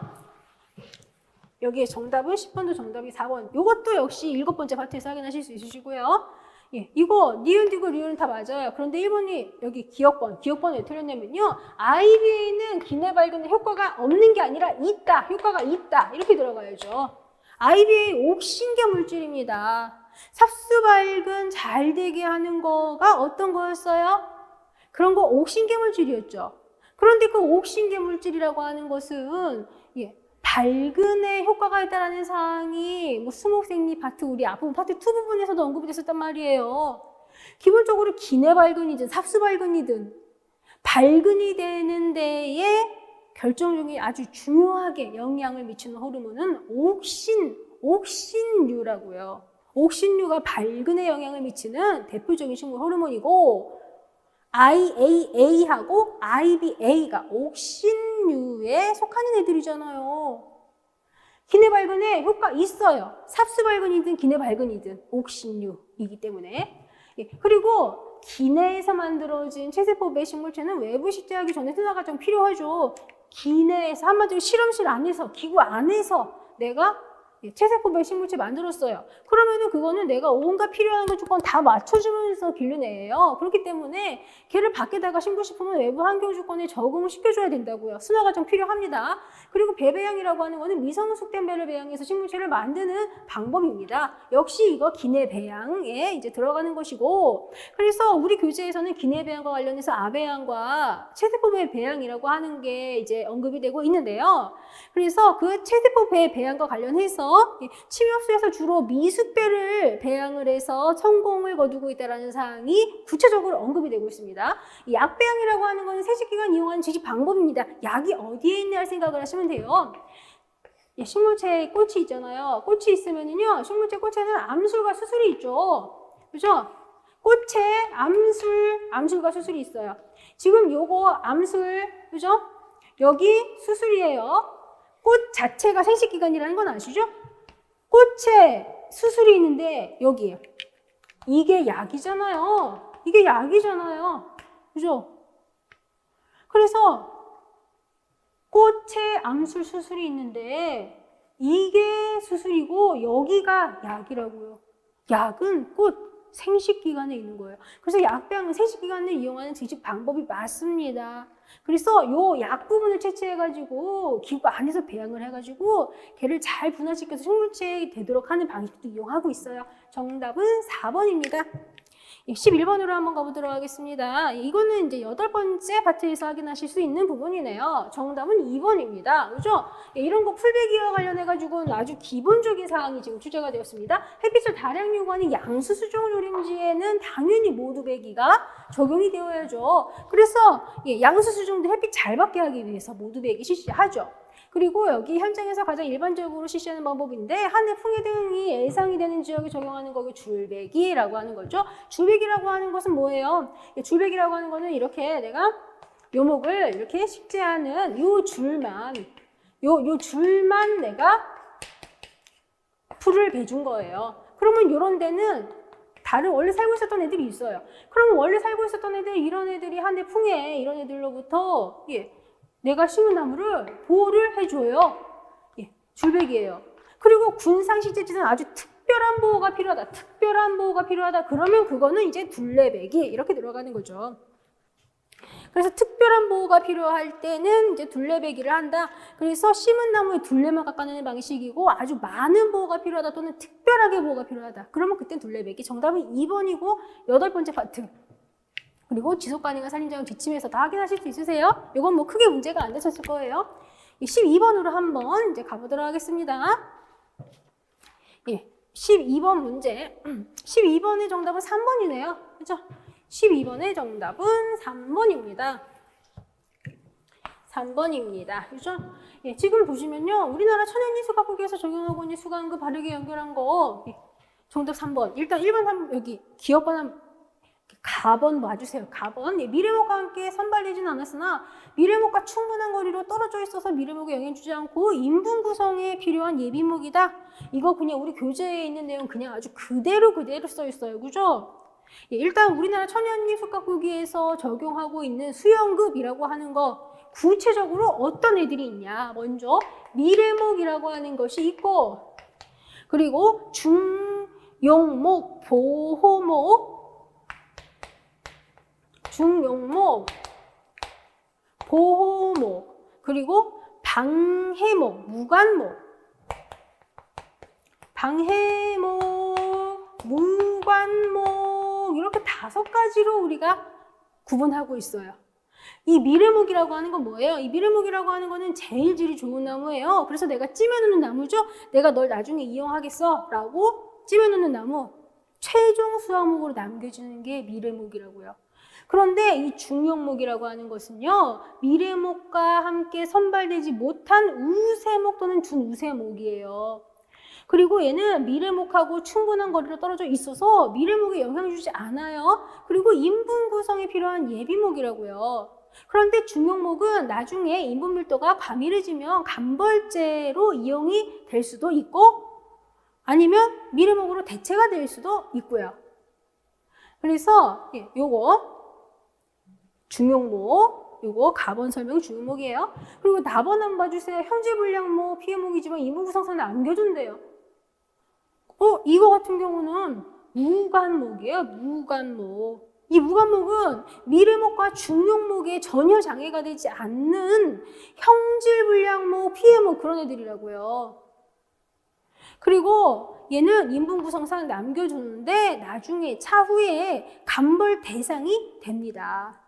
[SPEAKER 1] 여기에 정답은 10번도 정답이 4번. 이것도 역시 7번째 파트에서 확인하실 수 있으시고요. 이거 니은, 디귿, 리을은 다 맞아요. 그런데 1번이 여기 기억번 왜 틀렸냐면요. IBA는 기내 발근에 효과가 없는 게 아니라 있다. 효과가 있다. 이렇게 들어가야죠. IBA 옥신계 물질입니다. 삽수 발근 잘 되게 하는 거가 어떤 거였어요? 그런 거 옥신계 물질이었죠. 그런데 그 옥신계 물질이라고 하는 것은 발근에 효과가 있다는 사항이 뭐 수목생리 파트 우리 앞부분 파트 2 부분에서도 언급이 됐었단 말이에요. 기본적으로 기내 발근이든 삽수 발근이든 발근이 되는 데에 결정적인 아주 중요하게 영향을 미치는 호르몬은 옥신류라고요. 옥신류가 발근에 영향을 미치는 대표적인 식물 호르몬이고 IAA하고 IBA가 옥신류에 속하는 애들이잖아요. 기내 발근에 효과 있어요. 삽수 발근이든 기내 발근이든 옥신류이기 때문에. 그리고 기내에서 만들어진 체세포 식물체는 외부 식재하기 전에 순화 과정 필요하죠. 기내에서 한마디로 실험실 안에서 기구 안에서 내가 체세포 식물체 만들었어요. 그러면은 그거는 내가 온갖 필요한 조건 다 맞춰주면서 기른 애예요. 그렇기 때문에 걔를 밖에다가 신고싶으면 외부 환경 조건에 적응을 시켜줘야 된다고요. 순화 과정 필요합니다. 그리고 배배양이라고 하는 거는 미성숙된 배를 배양해서 식물체를 만드는 방법입니다. 역시 이거 기내 배양에 이제 들어가는 것이고, 그래서 우리 교재에서는 기내 배양과 관련해서 아배양과 체세포 배양이라고 하는 게 이제 언급이 되고 있는데요. 그래서 그 체세포 배양과 관련해서 침엽수에서 주로 미숙배를 배양을 해서 성공을 거두고 있다는 사항이 구체적으로 언급이 되고 있습니다. 약배양이라고 하는 것은 세식기관 이용하는 지식 방법입니다. 약이 어디에 있나 생각을 하시면 돼요. 식물체에 꽃이 있잖아요. 꽃이 있으면요, 식물체 꽃에는 암술과 수술이 있죠. 그죠? 꽃에 암술과 수술이 있어요. 지금 요거 암술, 그죠? 여기 수술이에요. 꽃 자체가 생식기관이라는 건 아시죠? 꽃에 수술이 있는데 여기에요. 이게 약이잖아요. 이게 약이잖아요. 그죠? 그래서 꽃에 암술 수술이 있는데 이게 수술이고 여기가 약이라고요. 약은 꽃 생식기관에 있는 거예요. 그래서 약배양은 생식기관을 이용하는 지식 방법이 맞습니다. 그래서 요 약 부분을 채취해가지고 기구 안에서 배양을 해가지고 걔를 잘 분화시켜서 식물체에 되도록 하는 방식도 이용하고 있어요. 정답은 4번입니다. 11번으로 한번 가보도록 하겠습니다. 이거는 이제 8번째 파트에서 확인하실 수 있는 부분이네요. 정답은 2번입니다. 그죠? 이런 거 풀배기와 관련해가지고는 아주 기본적인 사항이 지금 출제가 되었습니다. 햇빛을 다량 요구하는 양수수종 조림지에는 당연히 모두 배기가 적용이 되어야죠. 그래서 양수수종도 햇빛 잘 받게 하기 위해서 모두 배기 실시하죠. 그리고 여기 현장에서 가장 일반적으로 실시하는 방법인데 한해 풍해 등이 예상이 되는 지역에 적용하는 거를 줄배기라고 하는 거죠. 줄배기라고 하는 것은 뭐예요? 줄배기라고 하는 거는 이렇게 내가 묘목을 이렇게 식재하는 요 줄만 내가 풀을 베준 거예요. 그러면 요런 데는 다른 원래 살고 있었던 애들이 있어요. 그러면 원래 살고 있었던 애들 이런 애들이 한해 풍해 이런 애들로부터 내가 심은 나무를 보호를 해줘요. 줄배기예요. 그리고 군상식재지는 아주 특별한 보호가 필요하다. 특별한 보호가 필요하다. 그러면 그거는 이제 둘레배기 이렇게 들어가는 거죠. 그래서 특별한 보호가 필요할 때는 이제 둘레배기를 한다. 그래서 심은 나무의 둘레만 깎아내는 방식이고 아주 많은 보호가 필요하다 또는 특별하게 보호가 필요하다. 그러면 그땐 둘레배기. 정답은 2번이고 8번째 파트. 그리고 지속 가능한 산림자원 뒷침에서 다 확인하실 수 있으세요? 이건 뭐 크게 문제가 안 되셨을 거예요. 12번으로 한번 이제 가보도록 하겠습니다. 12번 문제. 12번의 정답은 3번이네요. 그죠? 12번의 정답은 3번입니다. 3번입니다. 그죠? 지금 보시면요. 우리나라 천연인수가꾸기에서 적용하고 있는 수강급 바르게 연결한 거. 정답 3번. 일단 1번, 3번, 여기 기억번 한번 가번 봐주세요. 가번. 미래목과 함께 선발되지는 않았으나 미래목과 충분한 거리로 떨어져 있어서 미래목에 영향 주지 않고 인분 구성에 필요한 예비목이다. 이거 그냥 우리 교재에 있는 내용 그냥 아주 그대로 써 있어요. 그죠? 일단 우리나라 천연미술가꾸기에서 적용하고 있는 수영급이라고 하는 거 구체적으로 어떤 애들이 있냐. 먼저 미래목이라고 하는 것이 있고 그리고 중용목, 보호목, 중용목, 보호목, 그리고 방해목, 무관목, 무관목 이렇게 5가지로 우리가 구분하고 있어요. 이 미래목이라고 하는 건 뭐예요? 이 미래목이라고 하는 거는 제일 질이 좋은 나무예요. 그래서 내가 찜해놓는 나무죠. 내가 널 나중에 이용하겠어 라고 찜해놓는 나무 최종 수확목으로 남겨주는 게 미래목이라고요. 그런데 이 중용목이라고 하는 것은요. 미래목과 함께 선발되지 못한 우세목 또는 준우세목이에요. 그리고 얘는 미래목하고 충분한 거리로 떨어져 있어서 미래목에 영향을 주지 않아요. 그리고 인분 구성에 필요한 예비목이라고요. 그런데 중용목은 나중에 인분 밀도가 과밀해지면 간벌제로 이용이 될 수도 있고 아니면 미래목으로 대체가 될 수도 있고요. 그래서 요거 중용목, 요거 가번 설명 주목이에요. 그리고 나번 한번 봐주세요. 현재 분량목, 피해목이지만 이문구성사는 남겨준대요. 이거 같은 경우는 무관목이에요. 무관목. 이 무관목은 미래목과 중용목에 전혀 장애가 되지 않는 형질 분량목, 피해목 그런 애들이라고요. 그리고 얘는 인분구성상 남겨주는데 나중에 차후에 감벌 대상이 됩니다.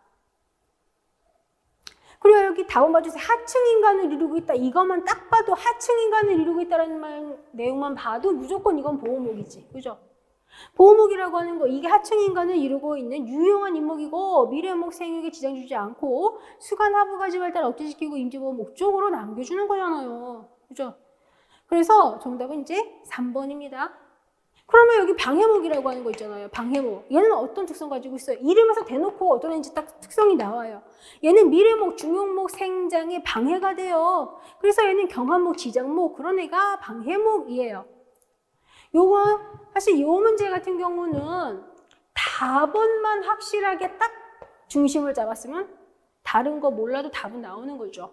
[SPEAKER 1] 그리고 여기 다음 봐주세요. 하층 인간을 이루고 있다. 이것만 딱 봐도 하층 인간을 이루고 있다는 내용만 봐도 무조건 이건 보호목이지. 그죠? 보호목이라고 하는 거, 이게 하층 인간을 이루고 있는 유용한 인목이고 미래목 생육에 지장 주지 않고 수간 하부가지 발달 억제시키고 임시보호 목적으로 남겨주는 거잖아요. 그죠? 그래서 정답은 이제 3번입니다. 그러면 여기 방해목이라고 하는 거 있잖아요. 방해목. 얘는 어떤 특성 가지고 있어요? 이름에서 대놓고 어떤 애인지 딱 특성이 나와요. 얘는 미래목, 중용목, 생장에 방해가 돼요. 그래서 얘는 경한목, 지장목 그런 애가 방해목이에요. 요거 사실 이 문제 같은 경우는 답원만 확실하게 딱 중심을 잡았으면 다른 거 몰라도 답은 나오는 거죠.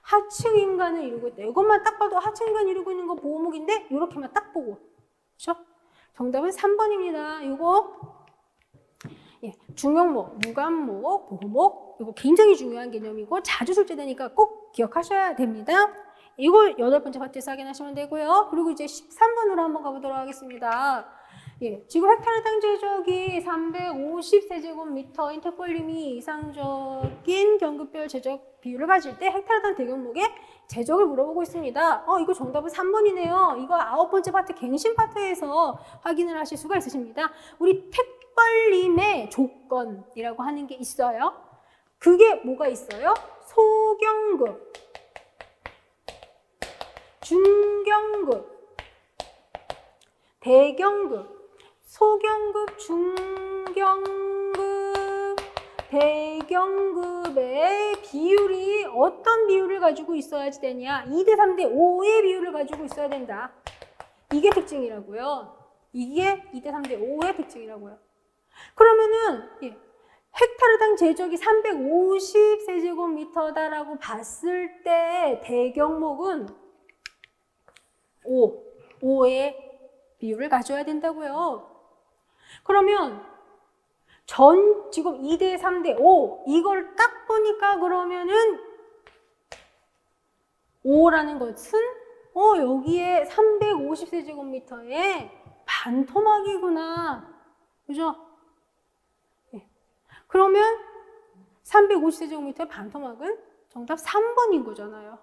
[SPEAKER 1] 하층 인간을 이루고 있다. 이것만 딱 봐도 하층 인간 이루고 있는 거 보호목인데 이렇게만 딱 보고. 그렇죠? 정답은 3번입니다. 이거 중용목, 무관목, 보호목 이거 굉장히 중요한 개념이고 자주 출제되니까 꼭 기억하셔야 됩니다. 이거 8번째 파트에서 확인하시면 되고요. 그리고 이제 13번으로 한번 가보도록 하겠습니다. 지구 헥타르당 제적이 350세제곱미터인 택볼륨이 이상적인 경급별 제적 비율을 가질 때 헥타르당 대경목의 제적을 물어보고 있습니다. 이거 정답은 3번이네요. 이거 9번째 파트 갱신 파트에서 확인을 하실 수가 있으십니다. 우리 택벌림의 조건이라고 하는 게 있어요. 그게 뭐가 있어요? 소경급, 중경급, 대경급, 소경급, 중경급, 대경급의 비율이 어떤 비율을 가지고 있어야지 되냐? 2대 3대 5의 비율을 가지고 있어야 된다. 이게 특징이라고요. 이게 2대 3대 5의 특징이라고요. 그러면은 헥타르당 제적이 350세제곱미터다라고 봤을 때 대경목은 5의 비율을 가져야 된다고요. 그러면 지금 2대 3대 5 이걸 딱 보니까 그러면은 5라는 것은 여기에 350세제곱미터의 반토막이구나. 그죠? 그러면 350세제곱미터의 반토막은 정답 3번인 거잖아요.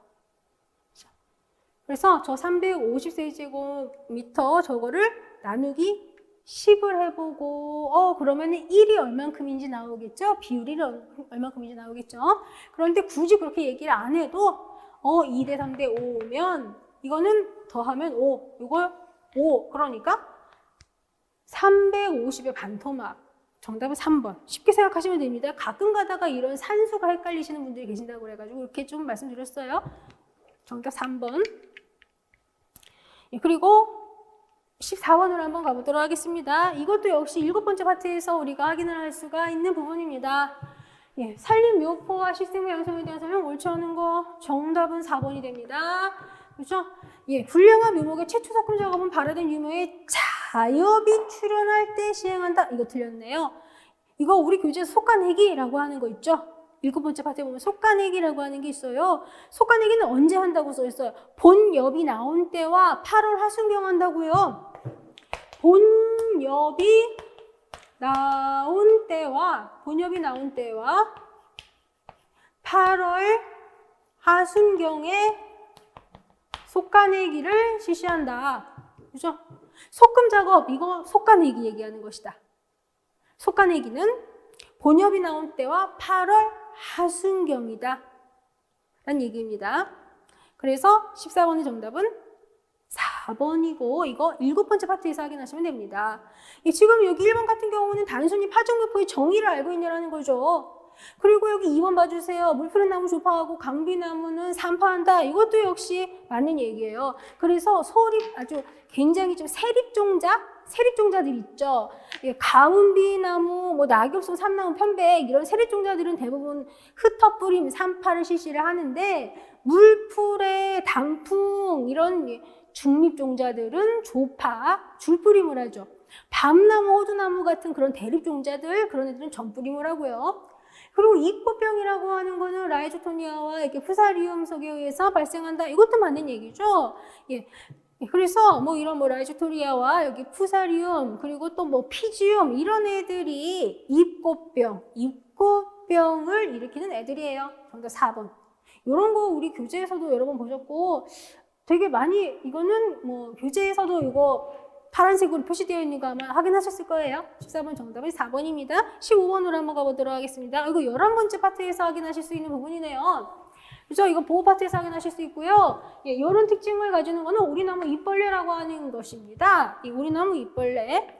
[SPEAKER 1] 그래서 저 350세제곱미터 저거를 나누기 10을 해보고 그러면 1이 얼만큼인지 나오겠죠? 비율이 얼만큼인지 나오겠죠? 그런데 굳이 그렇게 얘기를 안 해도 2대 3대 5면 이거는 더하면 5, 이거 5 그러니까 350의 반토막 정답은 3번. 쉽게 생각하시면 됩니다. 가끔 가다가 이런 산수가 헷갈리시는 분들이 계신다고 그래가지고 이렇게 좀 말씀드렸어요. 정답 3번. 그리고 14번으로 한번 가보도록 하겠습니다. 이것도 역시 7번째 파트에서 우리가 확인을 할 수가 있는 부분입니다. 산림 묘포와 시스템 양성에 대한 설명 옳지 않은 거 정답은 4번이 됩니다. 그렇죠? 불량한 묘목의 최초 삭품 작업은 발화된 유무에 자엽이 출현할 때 시행한다. 이거 틀렸네요. 이거 우리 교재에서 속간해기라고 하는 거 있죠? 7번째 파트에 보면 속간해기라고 하는 게 있어요. 속간해기는 언제 한다고 써 있어요? 본엽이 나온 때와 8월 하순경 한다고요. 본엽이 나온 때와 8월 하순경에 속간해기를 실시한다. 그죠? 속금 작업, 이거 속간해기 얘기하는 것이다. 속간해기는 본엽이 나온 때와 8월 하순경이다. 라는 얘기입니다. 그래서 14번의 정답은 4번이고 이거 7번째 파트에서 확인하시면 됩니다. 지금 여기 1번 같은 경우는 단순히 파종묘포의 정의를 알고 있냐라는 거죠. 그리고 여기 2번 봐주세요. 물푸른나무 조파하고 강비나무는 산파한다. 이것도 역시 맞는 얘기예요. 그래서 소립 아주 굉장히 좀 세립종자 세립종자들 있죠. 가문비나무, 뭐 낙엽송, 삼나무, 편백 이런 세립종자들은 대부분 흩어뿌림, 산파를 실시를 하는데 물풀에 당풍 이런 중립종자들은 조파, 줄뿌림을 하죠. 밤나무, 호두나무 같은 그런 대립종자들 그런 애들은 전뿌림을 하고요. 그리고 이꽃병이라고 하는 거는 라이조토니아와 이렇게 푸사리움 속에 의해서 발생한다. 이것도 맞는 얘기죠. 예. 그래서 뭐 이런 뭐 라이조토리아와 여기 푸사리움 그리고 또 뭐 피지움 이런 애들이 잎꽃병을 일으키는 애들이에요. 정답 4번. 이런 거 우리 교재에서도 여러 번 보셨고 되게 많이 이거는 뭐 교재에서도 이거 파란색으로 표시되어 있는 거 아마 확인하셨을 거예요. 14번 정답은 4번입니다. 15번으로 한번 가보도록 하겠습니다. 이거 11번째 파트에서 확인하실 수 있는 부분이네요. 그죠? 이거 보호 파트에서 확인하실 수 있고요. 예, 이런 특징을 가지는 거는 오리나무 잎벌레라고 하는 것입니다. 이 오리나무 잎벌레.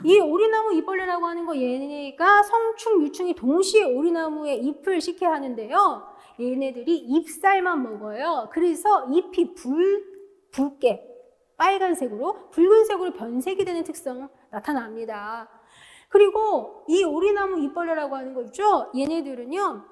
[SPEAKER 1] 이 오리나무 잎벌레라고 하는 거 얘네가 성충, 유충이 동시에 오리나무에 잎을 식혜하는데요. 얘네들이 잎살만 먹어요. 그래서 잎이 붉게 빨간색으로 붉은색으로 변색이 되는 특성 나타납니다. 그리고 이 오리나무 잎벌레라고 하는 거 있죠? 얘네들은요.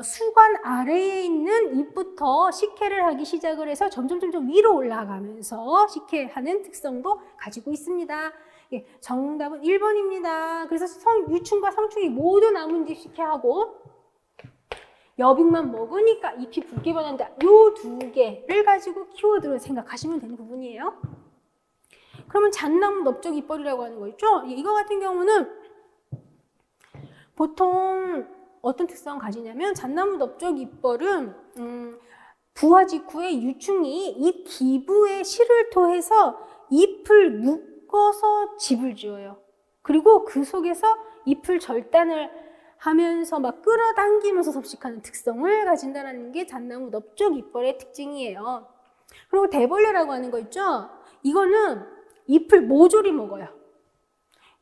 [SPEAKER 1] 수관 아래에 있는 잎부터 식혜를 하기 시작을 해서 점점 위로 올라가면서 식혜하는 특성도 가지고 있습니다. 예, 정답은 1번입니다. 그래서 유충과 성충이 모두 나뭇잎 식혜하고 여빙만 먹으니까 잎이 붉게 변한다. 요 두 개를 가지고 키워드로 생각하시면 되는 부분이에요. 그러면 잣나무 넓적 잎벌이라고 하는 거 있죠? 예, 이거 같은 경우는 보통 어떤 특성을 가지냐면 잣나무 넓적 잎벌은 부화 직후에 유충이 잎 기부에 실을 토해서 잎을 묶어서 집을 지어요. 그리고 그 속에서 잎을 절단을 하면서 막 끌어당기면서 섭식하는 특성을 가진다는 게 잣나무 넓적 잎벌의 특징이에요. 그리고 대벌레라고 하는 거 있죠? 이거는 잎을 모조리 먹어요.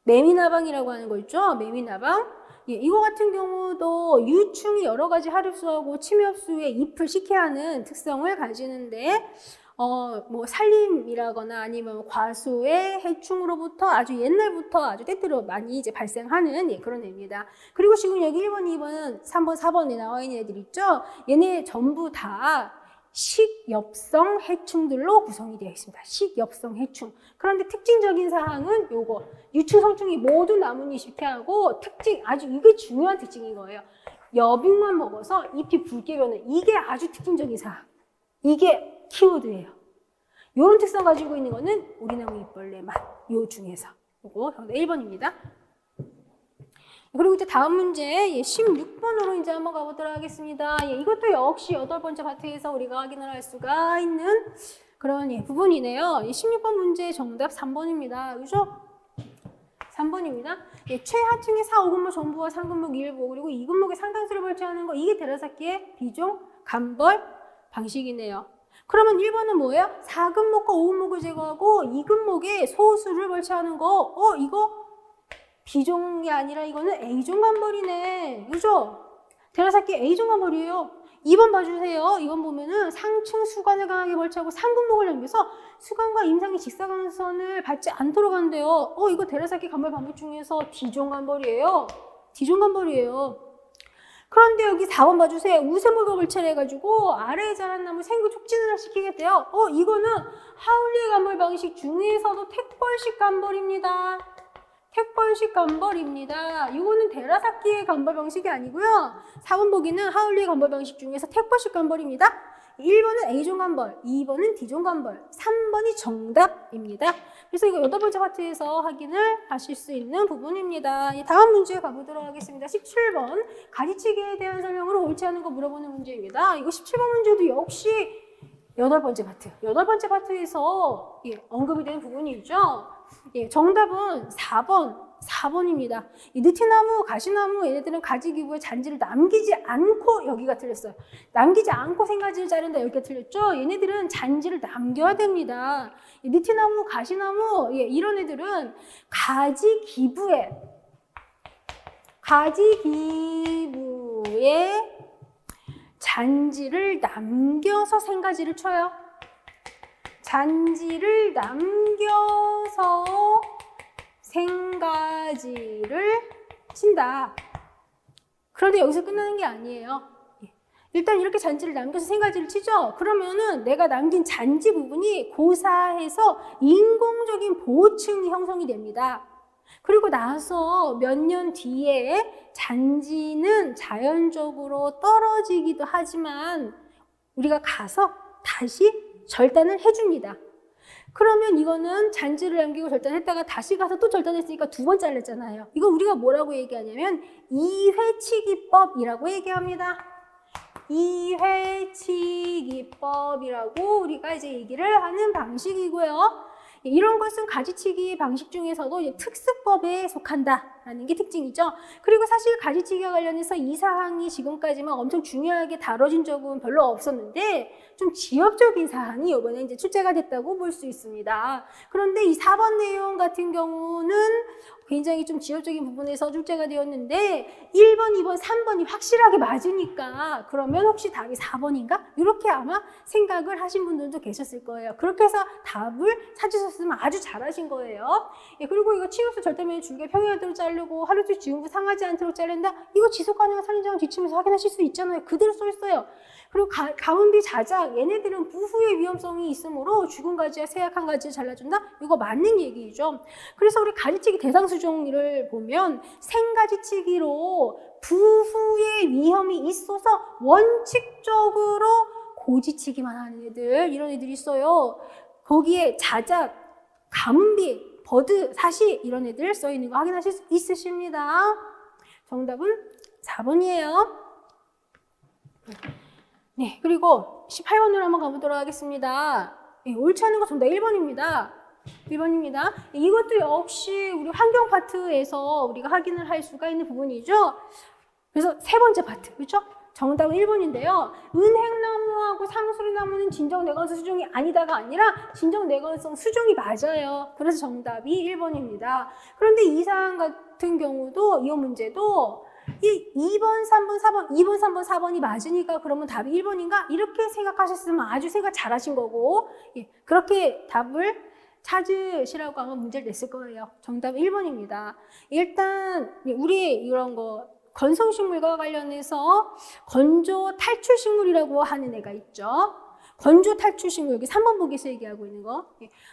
[SPEAKER 1] 매미나방이라고 하는 거 있죠? 매미나방. 예, 이거 같은 경우도 유충이 여러 가지 하류수하고 침엽수의 잎을 식혜하는 특성을 가지는데 뭐 산림이라거나 아니면 과수의 해충으로부터 아주 옛날부터 아주 때때로 많이 이제 발생하는 예, 그런 애입니다. 그리고 지금 여기 1번, 2번, 3번, 4번에 나와 있는 애들 있죠? 얘네 전부 다 식엽성 해충들로 구성이 되어 있습니다. 식엽성 해충. 그런데 특징적인 사항은 요거. 유충, 성충이 모두 나뭇잎 식혜하고 특징, 아주 이게 중요한 특징인 거예요. 여빙만 먹어서 잎이 붉게 변해. 이게 아주 특징적인 사항. 이게 키워드예요. 이런 특성 가지고 있는 거는 오리나무 잎벌레만. 요 중에서. 요거 정답 1번입니다. 그리고 이제 다음 문제 16번으로 이제 한번 가보도록 하겠습니다. 예, 이것도 역시 8번째 파트에서 우리가 확인을 할 수가 있는 그런 예, 부분이네요. 16번 문제 정답 3번입니다. 그죠? 3번입니다. 예, 최하층의 4, 5근목 전부와 3근목 일부 그리고 2근목의 상당수를 발표하는 거 이게 데라사키의 비종 간벌 방식이네요. 그러면 1번은 뭐예요? 4근목과 5근목을 제거하고 2근목의 소수를 발표하는 거. 이거 B종이 아니라 이거는 A종 간벌이네. 그죠? 데라사키 A종 간벌이에요. 2번 봐주세요. 2번 보면은 상층 수관을 강하게 벌치하고 상근목을 남겨서 수관과 임상의 직사광선을 받지 않도록 한대요. 이거 데라사키 간벌 방법 중에서 D종 간벌이에요. D종 간벌이에요. 그런데 여기 4번 봐주세요. 우세물과 벌채를 해가지고 아래에 자란 나무 생구 촉진을 시키겠대요. 이거는 하울리의 간벌 방식 중에서도 택벌식 간벌입니다. 택벌식 간벌입니다. 이거는 데라사키의 간벌 방식이 아니고요. 4번 보기는 하울리의 간벌 방식 중에서 택벌식 간벌입니다. 1번은 A종 간벌, 2번은 D종 간벌, 3번이 정답입니다. 그래서 이거 8번째 파트에서 확인을 하실 수 있는 부분입니다. 다음 문제 가보도록 하겠습니다. 17번 가지치기에 대한 설명으로 옳지 않은 거 물어보는 문제입니다. 이거 17번 문제도 역시 8번째 파트. 8번째 파트에서 언급이 되는 부분이 있죠. 정답은 4번입니다. 이 느티나무, 가시나무 얘네들은 가지 기부에 잔지를 남기지 않고 여기가 틀렸어요. 남기지 않고 생가지를 자른다 여기가 틀렸죠. 얘네들은 잔지를 남겨야 됩니다. 이 느티나무, 가시나무 이런 애들은 가지 기부에 잔지를 남겨서 생가지를 쳐요. 잔지를 남겨서 생가지를 친다. 그런데 여기서 끝나는 게 아니에요. 일단 이렇게 잔지를 남겨서 생가지를 치죠. 그러면은 내가 남긴 잔지 부분이 고사해서 인공적인 보호층이 형성이 됩니다. 그리고 나서 몇 년 뒤에 잔지는 자연적으로 떨어지기도 하지만 우리가 가서 다시 절단을 해줍니다. 그러면 이거는 잔지를 남기고 절단했다가 다시 가서 또 절단했으니까 두 번 잘랐잖아요. 이거 우리가 뭐라고 얘기하냐면 이회치기법이라고 얘기합니다. 이회치기법이라고 우리가 이제 얘기를 하는 방식이고요. 이런 것은 가지치기 방식 중에서도 이제 특수법에 속한다라는 게 특징이죠. 그리고 사실 가지치기와 관련해서 이 사항이 지금까지만 엄청 중요하게 다뤄진 적은 별로 없었는데 좀 지역적인 사항이 이번에 이제 출제가 됐다고 볼 수 있습니다. 그런데 이 4번 내용 같은 경우는 굉장히 좀 지역적인 부분에서 출제가 되었는데 1번, 2번, 3번이 확실하게 맞으니까 그러면 혹시 답이 4번인가? 이렇게 아마 생각을 하신 분들도 계셨을 거예요. 그렇게 해서 답을 찾으셨으면 아주 잘하신 거예요. 예, 그리고 이거 침입수 절대면 줄기 평행하도록 자르고 하루씩 지음부 상하지 않도록 자른다. 이거 지속 가능한 살인장을 뒤치면서 확인하실 수 있잖아요. 그대로 써 있어요. 그리고 가운비 자작 얘네들은 부후의 위험성이 있으므로 죽은 가지와 세약한 가지를 잘라준다. 이거 맞는 얘기죠. 그래서 우리 가지치기 대상수종을 보면 생가지치기로 부후의 위험이 있어서 원칙적으로 고지치기만 하는 애들 이런 애들이 있어요. 거기에 자작, 가문비, 버드, 사시 이런 애들 써 있는 거 확인하실 수 있으십니다. 정답은 4번이에요. 네, 그리고 18번으로 한번 가보도록 하겠습니다. 네, 옳지 않은 거 정답 1번입니다. 1번입니다. 이것도 역시 우리 환경 파트에서 우리가 확인을 할 수가 있는 부분이죠. 그래서 세 번째 파트, 그렇죠? 정답은 1번인데요. 은행나무하고 상수리나무는 진정내건성 수종이 아니다가 아니라 진정내건성 수종이 맞아요. 그래서 정답이 1번입니다. 그런데 이 사항 같은 경우도 이 문제도 이 2번, 3번, 4번, 2번, 3번, 4번이 맞으니까 그러면 답이 1번인가? 이렇게 생각하셨으면 아주 생각 잘하신 거고 예, 그렇게 답을 찾으시라고 아마 문제를 냈을 거예요. 정답은 1번입니다. 일단 우리 이런 거 건성식물과 관련해서 건조 탈출식물이라고 하는 애가 있죠. 건조 탈출식물, 여기 3번 보기에서 얘기하고 있는 거.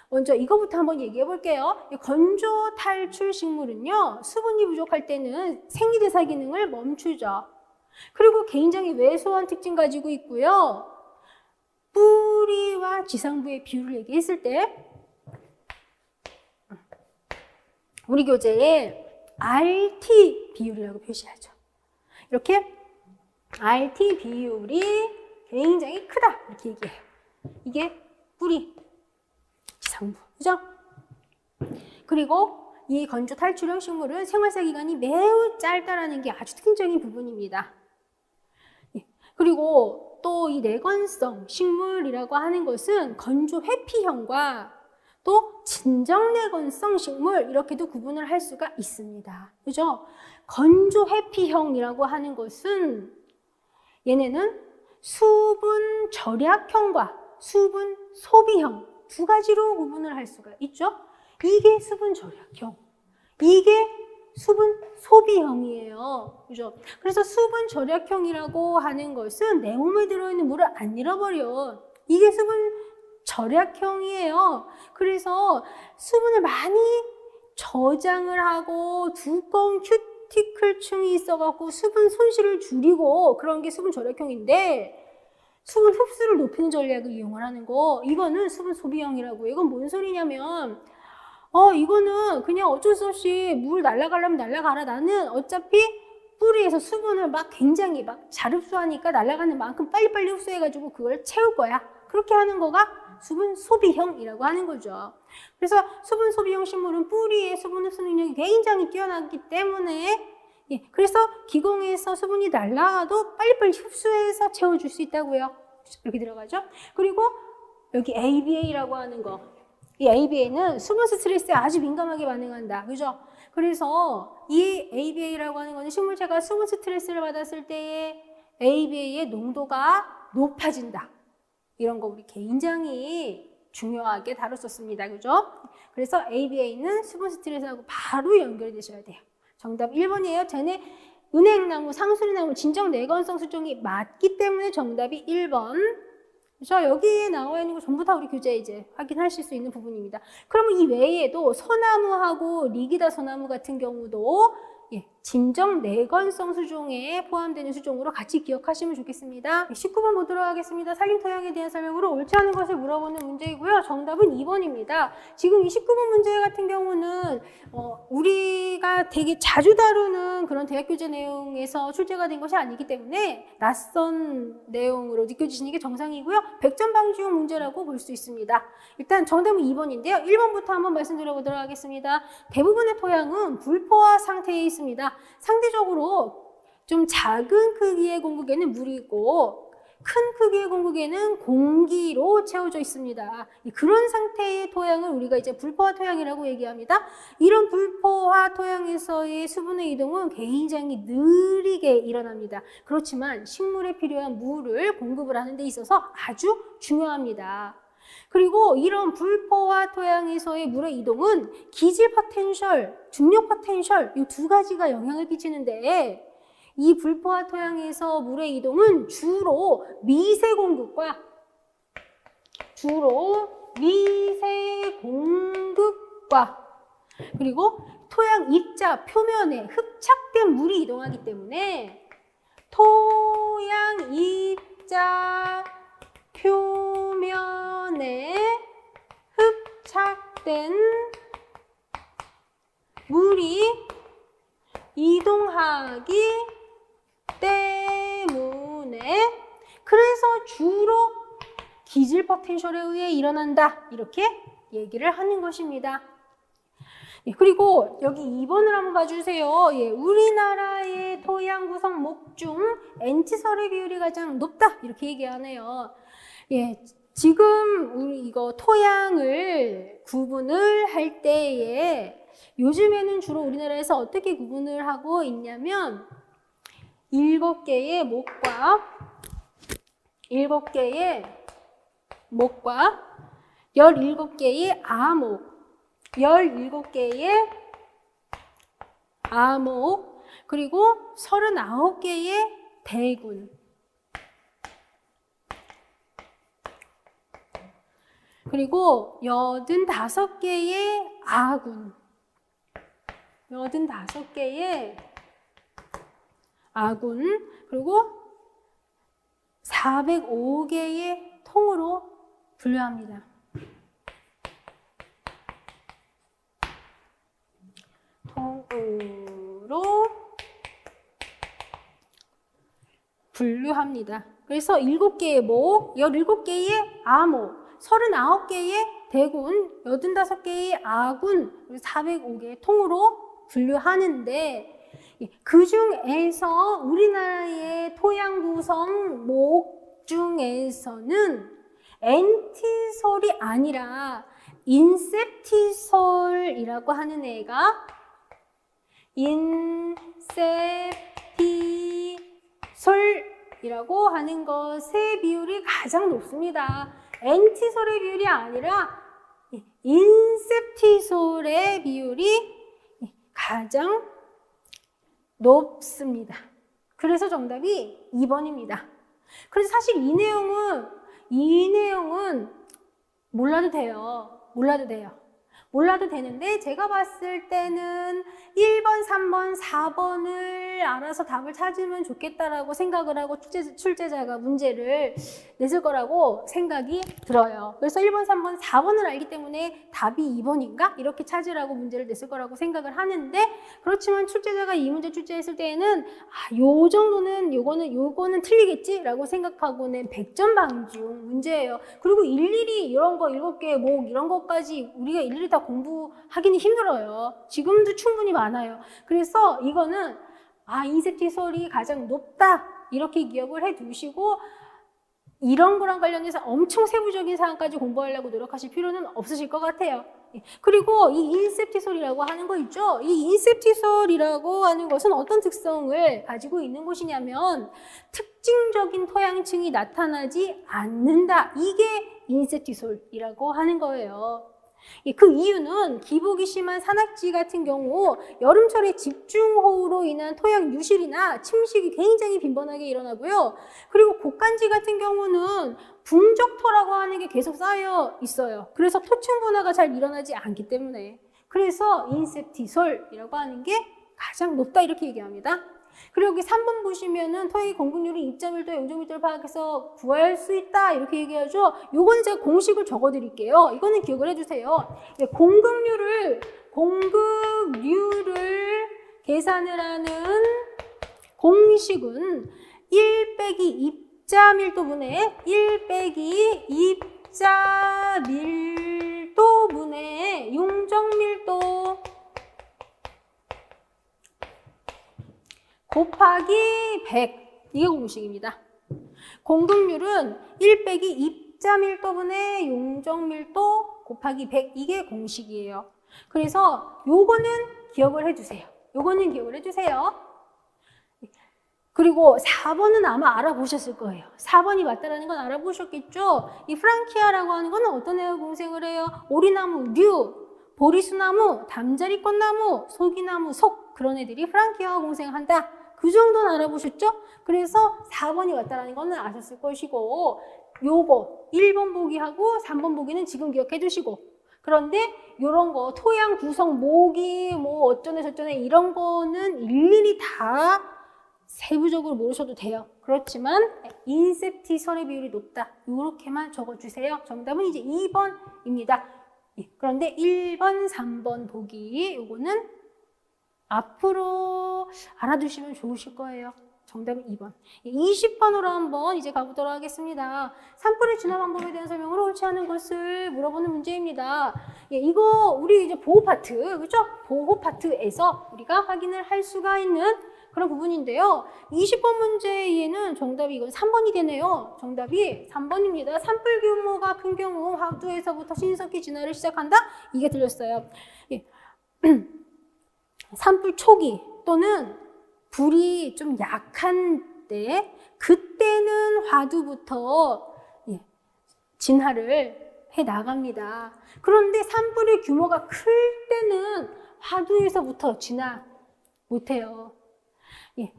[SPEAKER 1] 먼저 이거부터 한번 얘기해 볼게요. 건조 탈출식물은요, 수분이 부족할 때는 생리대사 기능을 멈추죠. 그리고 굉장히 왜소한 특징 가지고 있고요. 뿌리와 지상부의 비율을 얘기했을 때, 우리 교재에 RT 비율이라고 표시하죠. 이렇게 RT 비율이 굉장히 크다 이렇게 얘기해요. 이게 뿌리, 지상부, 그죠? 그리고 이 건조 탈출형 식물은 생활사 기간이 매우 짧다라는 게 아주 특징적인 부분입니다. 예. 그리고 또 이 내건성 식물이라고 하는 것은 건조 회피형과 또 진정 내건성 식물 이렇게도 구분을 할 수가 있습니다. 그죠? 건조 회피형이라고 하는 것은 얘네는 수분 절약형과 수분 소비형 두 가지로 구분을 할 수가 있죠. 이게 수분 절약형, 이게 수분 소비형이에요. 그죠? 그래서 수분 절약형이라고 하는 것은 내 몸에 들어있는 물을 안 잃어버려. 이게 수분 절약형이에요. 그래서 수분을 많이 저장을 하고 두꺼운 큐티클층이 있어갖고 수분 손실을 줄이고 그런 게 수분 절약형인데 수분 흡수를 높이는 전략을 이용을 하는 거 이거는 수분 소비형이라고. 이건 뭔 소리냐면 이거는 그냥 어쩔 수 없이 물 날아가려면 날아가라. 나는 어차피 뿌리에서 수분을 막 굉장히 막 잘 흡수하니까 날아가는 만큼 빨리빨리 흡수해가지고 그걸 채울 거야. 그렇게 하는 거가 수분 소비형이라고 하는 거죠. 그래서 수분 소비형 식물은 뿌리의 수분 흡수 능력이 굉장히 뛰어나기 때문에 그래서 기공에서 수분이 날아가도 빨리빨리 흡수해서 채워줄 수 있다고요. 이렇게 들어가죠. 그리고 여기 ABA라고 하는 거. 이 ABA는 수분 스트레스에 아주 민감하게 반응한다. 그죠? 그래서 이 ABA라고 하는 거는 식물체가 수분 스트레스를 받았을 때에 ABA의 농도가 높아진다. 이런 거 우리 굉장히 중요하게 다뤘었습니다. 그죠? 그래서 ABA는 수분 스트레스하고 바로 연결이 되셔야 돼요. 정답 1번이에요. 쟤네 은행나무, 상수리나무, 진정 내건성 수종이 맞기 때문에 정답이 1번. 그래서 여기에 나와 있는 거 전부 다 우리 교재 이제 확인하실 수 있는 부분입니다. 그러면 이 외에도 소나무하고 리기다 소나무 같은 경우도 진정 내건성 수종에 포함되는 수종으로 같이 기억하시면 좋겠습니다. 19번 보도록 하겠습니다. 산림 토양에 대한 설명으로 옳지 않은 것을 물어보는 문제이고요. 정답은 2번입니다. 지금 이 19번 문제 같은 경우는 우리가 되게 자주 다루는 그런 대학교재 내용에서 출제가 된 것이 아니기 때문에 낯선 내용으로 느껴지시는 게 정상이고요. 100점 방지용 문제라고 볼 수 있습니다. 일단 정답은 2번인데요. 1번부터 한번 말씀드려보도록 하겠습니다. 대부분의 토양은 불포화 상태에 있습니다. 상대적으로 좀 작은 크기의 공국에는 물이 있고 큰 크기의 공국에는 공기로 채워져 있습니다. 그런 상태의 토양을 우리가 이제 불포화 토양이라고 얘기합니다. 이런 불포화 토양에서의 수분의 이동은 굉장히 느리게 일어납니다. 그렇지만 식물에 필요한 물을 공급을 하는 데 있어서 아주 중요합니다. 그리고 이런 불포화 토양에서의 물의 이동은 기질 포텐셜, 중력 포텐셜 이 두 가지가 영향을 끼치는데 이 불포화 토양에서 물의 이동은 주로 미세 공급과 그리고 토양 입자 표면에 흡착된 물이 이동하기 때문에 토양 입자 표면에 흡착된 물이 이동하기 때문에 그래서 주로 기질 포텐셜에 의해 일어난다 이렇게 얘기를 하는 것입니다. 그리고 여기 2번을 한번 봐주세요. 우리나라의 토양 구성 목 중 N치설의 비율이 가장 높다 이렇게 얘기하네요. 지금 우리 이거 토양을 구분을 할 때에 요즘에는 주로 우리나라에서 어떻게 구분을 하고 있냐면 7개의 목과 17개의 아목 그리고 39개의 대군 그리고 85개의 아군 그리고 405개의 통으로 분류합니다. 그래서 7개의 목, 17개의 아목, 39개의 대군, 85개의 아군, 405개의 통으로 분류하는데 그 중에서 우리나라의 토양 구성 목 중에서는 엔티솔이 아니라 인셉티솔이라고 하는 애가 인셉티솔이라고 하는 것의 비율이 가장 높습니다. 엔티솔의 비율이 아니라 인셉티솔의 비율이 가장 높습니다. 그래서 정답이 2번입니다. 그래서 사실 이 내용은 몰라도 되는데 제가 봤을 때는 1번, 3번, 4번을 알아서 답을 찾으면 좋겠다라고 생각을 하고 출제자가 문제를 냈을 거라고 생각이 들어요. 그래서 1번, 3번, 4번을 알기 때문에 답이 2번인가? 이렇게 찾으라고 문제를 냈을 거라고 생각을 하는데 그렇지만 출제자가 이 문제 출제했을 때에는 요 정도는 요거는 틀리겠지라고 생각하고 낸 100점 방지용 문제예요. 그리고 일일이 이런 거 7개 목 이런 것까지 우리가 일일이 다 공부하기는 힘들어요. 지금도 충분히 많아요. 그래서 이거는 인셉티솔이 가장 높다 이렇게 기억을 해 두시고 이런 거랑 관련해서 엄청 세부적인 사항까지 공부하려고 노력하실 필요는 없으실 것 같아요. 그리고 이 인셉티솔이라고 하는 거 있죠? 이 인셉티솔이라고 하는 것은 어떤 특성을 가지고 있는 것이냐면 특징적인 토양층이 나타나지 않는다. 이게 인셉티솔이라고 하는 거예요. 그 이유는 기복이 심한 산악지 같은 경우 여름철에 집중호우로 인한 토양 유실이나 침식이 굉장히 빈번하게 일어나고요. 그리고 곡간지 같은 경우는 붕적토라고 하는 게 계속 쌓여 있어요. 그래서 토층 분화가 잘 일어나지 않기 때문에. 그래서 인셉티솔이라고 하는 게 가장 높다 이렇게 얘기합니다. 그리고 여기 3번 보시면은 토양의 공급률이 입자밀도, 용적밀도를 파악해서 구할 수 있다 이렇게 얘기하죠. 요거는 제가 공식을 적어드릴게요. 이거는 기억을 해주세요. 공급률을 계산을 하는 공식은 1 빼기 입자밀도분의 1 빼기 입자밀도분의 용적밀도 곱하기 100 이게 공식입니다. 공급률은 1 빼기 입자밀도분의 용적밀도 곱하기 100 이게 공식이에요. 그래서 요거는 기억을 해주세요. 요거는 기억을 해주세요. 그리고 4번은 아마 알아보셨을 거예요. 4번이 맞다라는 건 알아보셨겠죠? 이 프랑키아라고 하는 건 어떤 애가 공생을 해요? 오리나무, 류, 보리수나무, 담자리꽃나무, 소기나무, 속 그런 애들이 프랑키아가 공생을 한다. 그 정도는 알아보셨죠? 그래서 4번이 맞다라는 거는 아셨을 것이고 요거 1번 보기하고 3번 보기는 지금 기억해 두시고 그런데 요런 거 토양 구성 모기 뭐 어쩌네 저쩌네 이런 거는 일일이 다 세부적으로 모르셔도 돼요. 그렇지만 인셉티솔의 비율이 높다. 이렇게만 적어주세요. 정답은 이제 2번입니다. 그런데 1번, 3번 보기 요거는 앞으로 알아두시면 좋으실 거예요. 정답은 2번. 20번으로 한번 이제 가보도록 하겠습니다. 산불의 진화 방법에 대한 설명을 옳지 않은 것을 물어보는 문제입니다. 이거 우리 이제 보호 파트, 그죠? 보호 파트에서 우리가 확인을 할 수가 있는 그런 부분인데요. 20번 문제에는 정답이 이건 3번이 되네요. 정답이 3번입니다. 산불 규모가 큰 경우 화두에서부터 신석기 진화를 시작한다? 이게 들렸어요. 산불 초기 또는 불이 좀 약한 때 그때는 화두부터 진화를 해 나갑니다. 그런데 산불의 규모가 클 때는 화두에서부터 진화 못해요.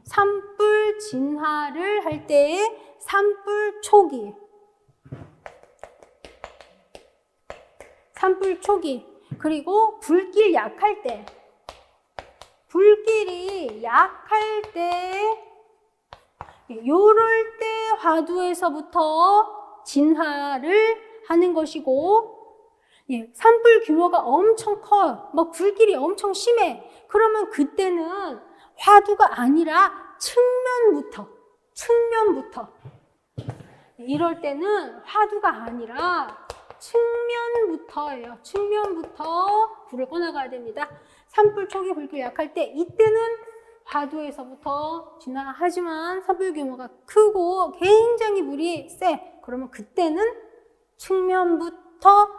[SPEAKER 1] 산불 진화를 할 때의 산불 초기 그리고 불길 약할 때 불길이 약할 때 요럴 때 화두에서부터 진화를 하는 것이고 산불 규모가 엄청 커요. 막 불길이 엄청 심해. 그러면 그때는 화두가 아니라 측면부터 이럴 때는 화두가 아니라 측면부터예요. 측면부터 불을 꺼나가야 됩니다. 산불 초기 불길 약할 때 이때는 화두에서부터 진화하지만 산불 규모가 크고 굉장히 불이 세. 그러면 그때는 측면부터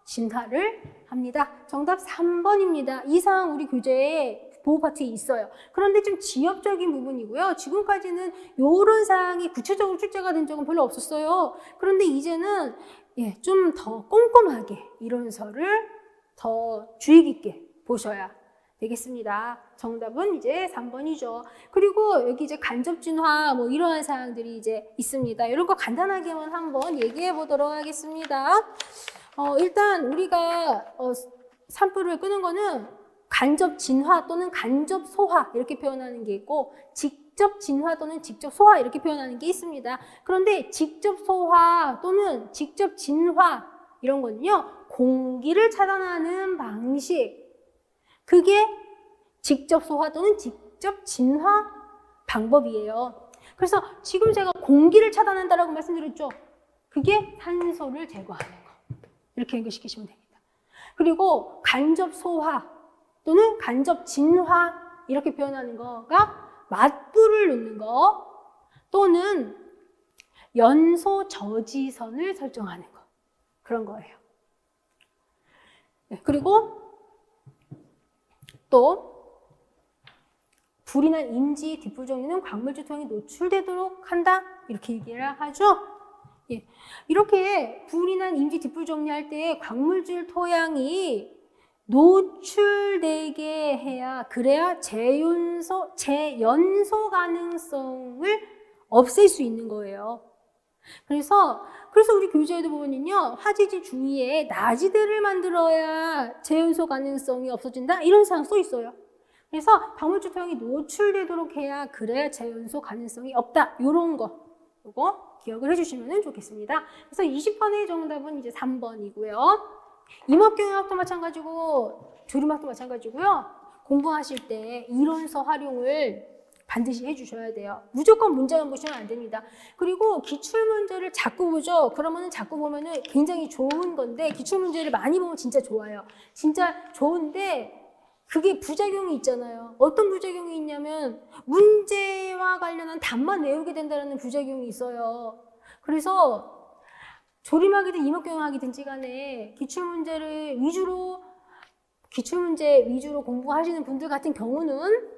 [SPEAKER 1] 진화를 합니다. 정답 3번입니다. 이상 우리 교재에 보호 파트에 있어요. 그런데 좀 지엽적인 부분이고요. 지금까지는 이런 사항이 구체적으로 출제가 된 적은 별로 없었어요. 그런데 이제는 좀 더 꼼꼼하게 이론서를 더 주의 깊게 보셔야 되겠습니다. 정답은 이제 3번이죠. 그리고 여기 이제 간접 진화 뭐 이러한 사항들이 이제 있습니다. 이런 거 간단하게만 한번 얘기해 보도록 하겠습니다. 일단 우리가 산불을 끄는 거는 간접 진화 또는 간접 소화 이렇게 표현하는 게 있고 직접 진화 또는 직접 소화 이렇게 표현하는 게 있습니다. 그런데 직접 소화 또는 직접 진화 이런 거는요. 공기를 차단하는 방식 그게 직접 소화 또는 직접 진화 방법이에요. 그래서 지금 제가 공기를 차단한다라고 말씀드렸죠. 그게 산소를 제거하는 거. 이렇게 연결시키시면 됩니다. 그리고 간접 소화 또는 간접 진화 이렇게 표현하는 거가 맞불을 놓는 거 또는 연소 저지선을 설정하는 거. 그런 거예요. 네, 그리고 또 불이 난 인지 뒷불 정리는 광물질 토양이 노출되도록 한다. 이렇게 얘기를 하죠. 예. 이렇게 불이 난 인지 뒷불 정리할 때 광물질 토양이 노출되게 해야, 그래야 재연소 가능성을 없앨 수 있는 거예요. 그래서 우리 교재에도 보면요, 화재지 주위에 나지대를 만들어야 재연소 가능성이 없어진다, 이런 사항 써 있어요. 그래서 광물질 토양이 노출되도록 해야, 그래야 재연소 가능성이 없다, 요런 거 요거 기억을 해주시면 좋겠습니다. 그래서 20번의 정답은 이제 3번이고요. 임업경영학도 마찬가지고 조림학도 마찬가지고요. 공부하실 때 이론서 활용을 반드시 해주셔야 돼요. 무조건 문제만 보시면 안 됩니다. 그리고 기출문제를 자꾸 보죠. 그러면은 자꾸 보면은 굉장히 좋은 건데, 기출문제를 많이 보면 진짜 좋아요. 진짜 좋은데 그게 부작용이 있잖아요. 어떤 부작용이 있냐면 문제와 관련한 답만 외우게 된다는 부작용이 있어요. 그래서 조림학이든 임업경영학이든지 간에 기출문제 위주로 공부하시는 분들 같은 경우는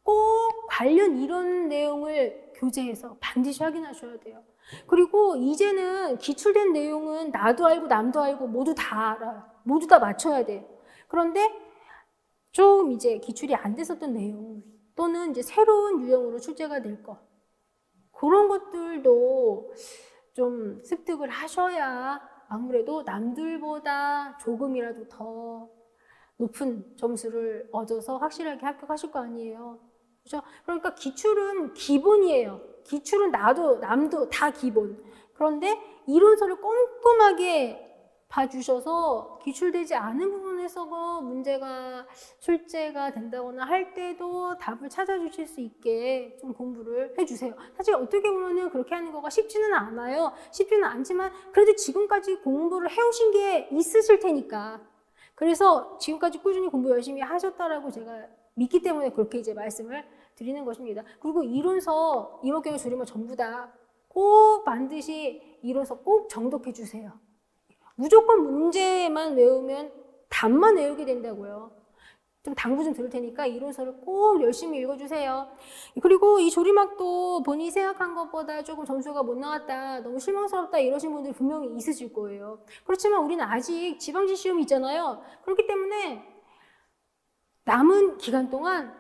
[SPEAKER 1] 꼭 관련 이론 내용을 교재에서 반드시 확인하셔야 돼요. 그리고 이제는 기출된 내용은 나도 알고 남도 알고 모두 다 알아요. 모두 다 맞춰야 돼요. 그런데 좀 이제 기출이 안 됐었던 내용 또는 이제 새로운 유형으로 출제가 될 거, 그런 것들도 좀 습득을 하셔야 아무래도 남들보다 조금이라도 더 높은 점수를 얻어서 확실하게 합격하실 거 아니에요. 그렇죠? 그러니까 기출은 기본이에요. 기출은 나도 남도 다 기본. 그런데 이론서를 꼼꼼하게 봐주셔서 기출되지 않은 부분에서 문제가 출제가 된다거나 할 때도 답을 찾아주실 수 있게 좀 공부를 해주세요. 사실 어떻게 보면은 그렇게 하는 거가 쉽지는 않아요. 쉽지는 않지만 그래도 지금까지 공부를 해오신 게 있으실 테니까. 그래서 지금까지 꾸준히 공부 열심히 하셨다라고 제가 믿기 때문에 그렇게 이제 말씀을 드리는 것입니다. 그리고 이론서, 임업경영 조림학 전부 다 꼭 반드시 이론서 꼭 정독해 주세요. 무조건 문제만 외우면 답만 외우게 된다고요. 좀 당부 좀 드릴 테니까 이론서를 꼭 열심히 읽어주세요. 그리고 이 조림학도 본인이 생각한 것보다 조금 점수가 못 나왔다, 너무 실망스럽다 이러신 분들이 분명히 있으실 거예요. 그렇지만 우리는 아직 지방지 시험이 있잖아요. 그렇기 때문에 남은 기간 동안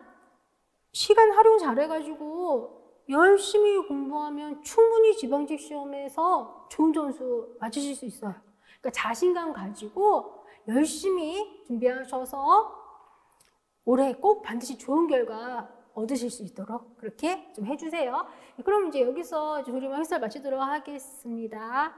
[SPEAKER 1] 시간 활용 잘해가지고 열심히 공부하면 충분히 지방직 시험에서 좋은 점수 맞으실 수 있어요. 그러니까 자신감 가지고 열심히 준비하셔서 올해 꼭 반드시 좋은 결과 얻으실 수 있도록 그렇게 좀 해주세요. 그럼 이제 여기서 조림학 해설 마치도록 하겠습니다.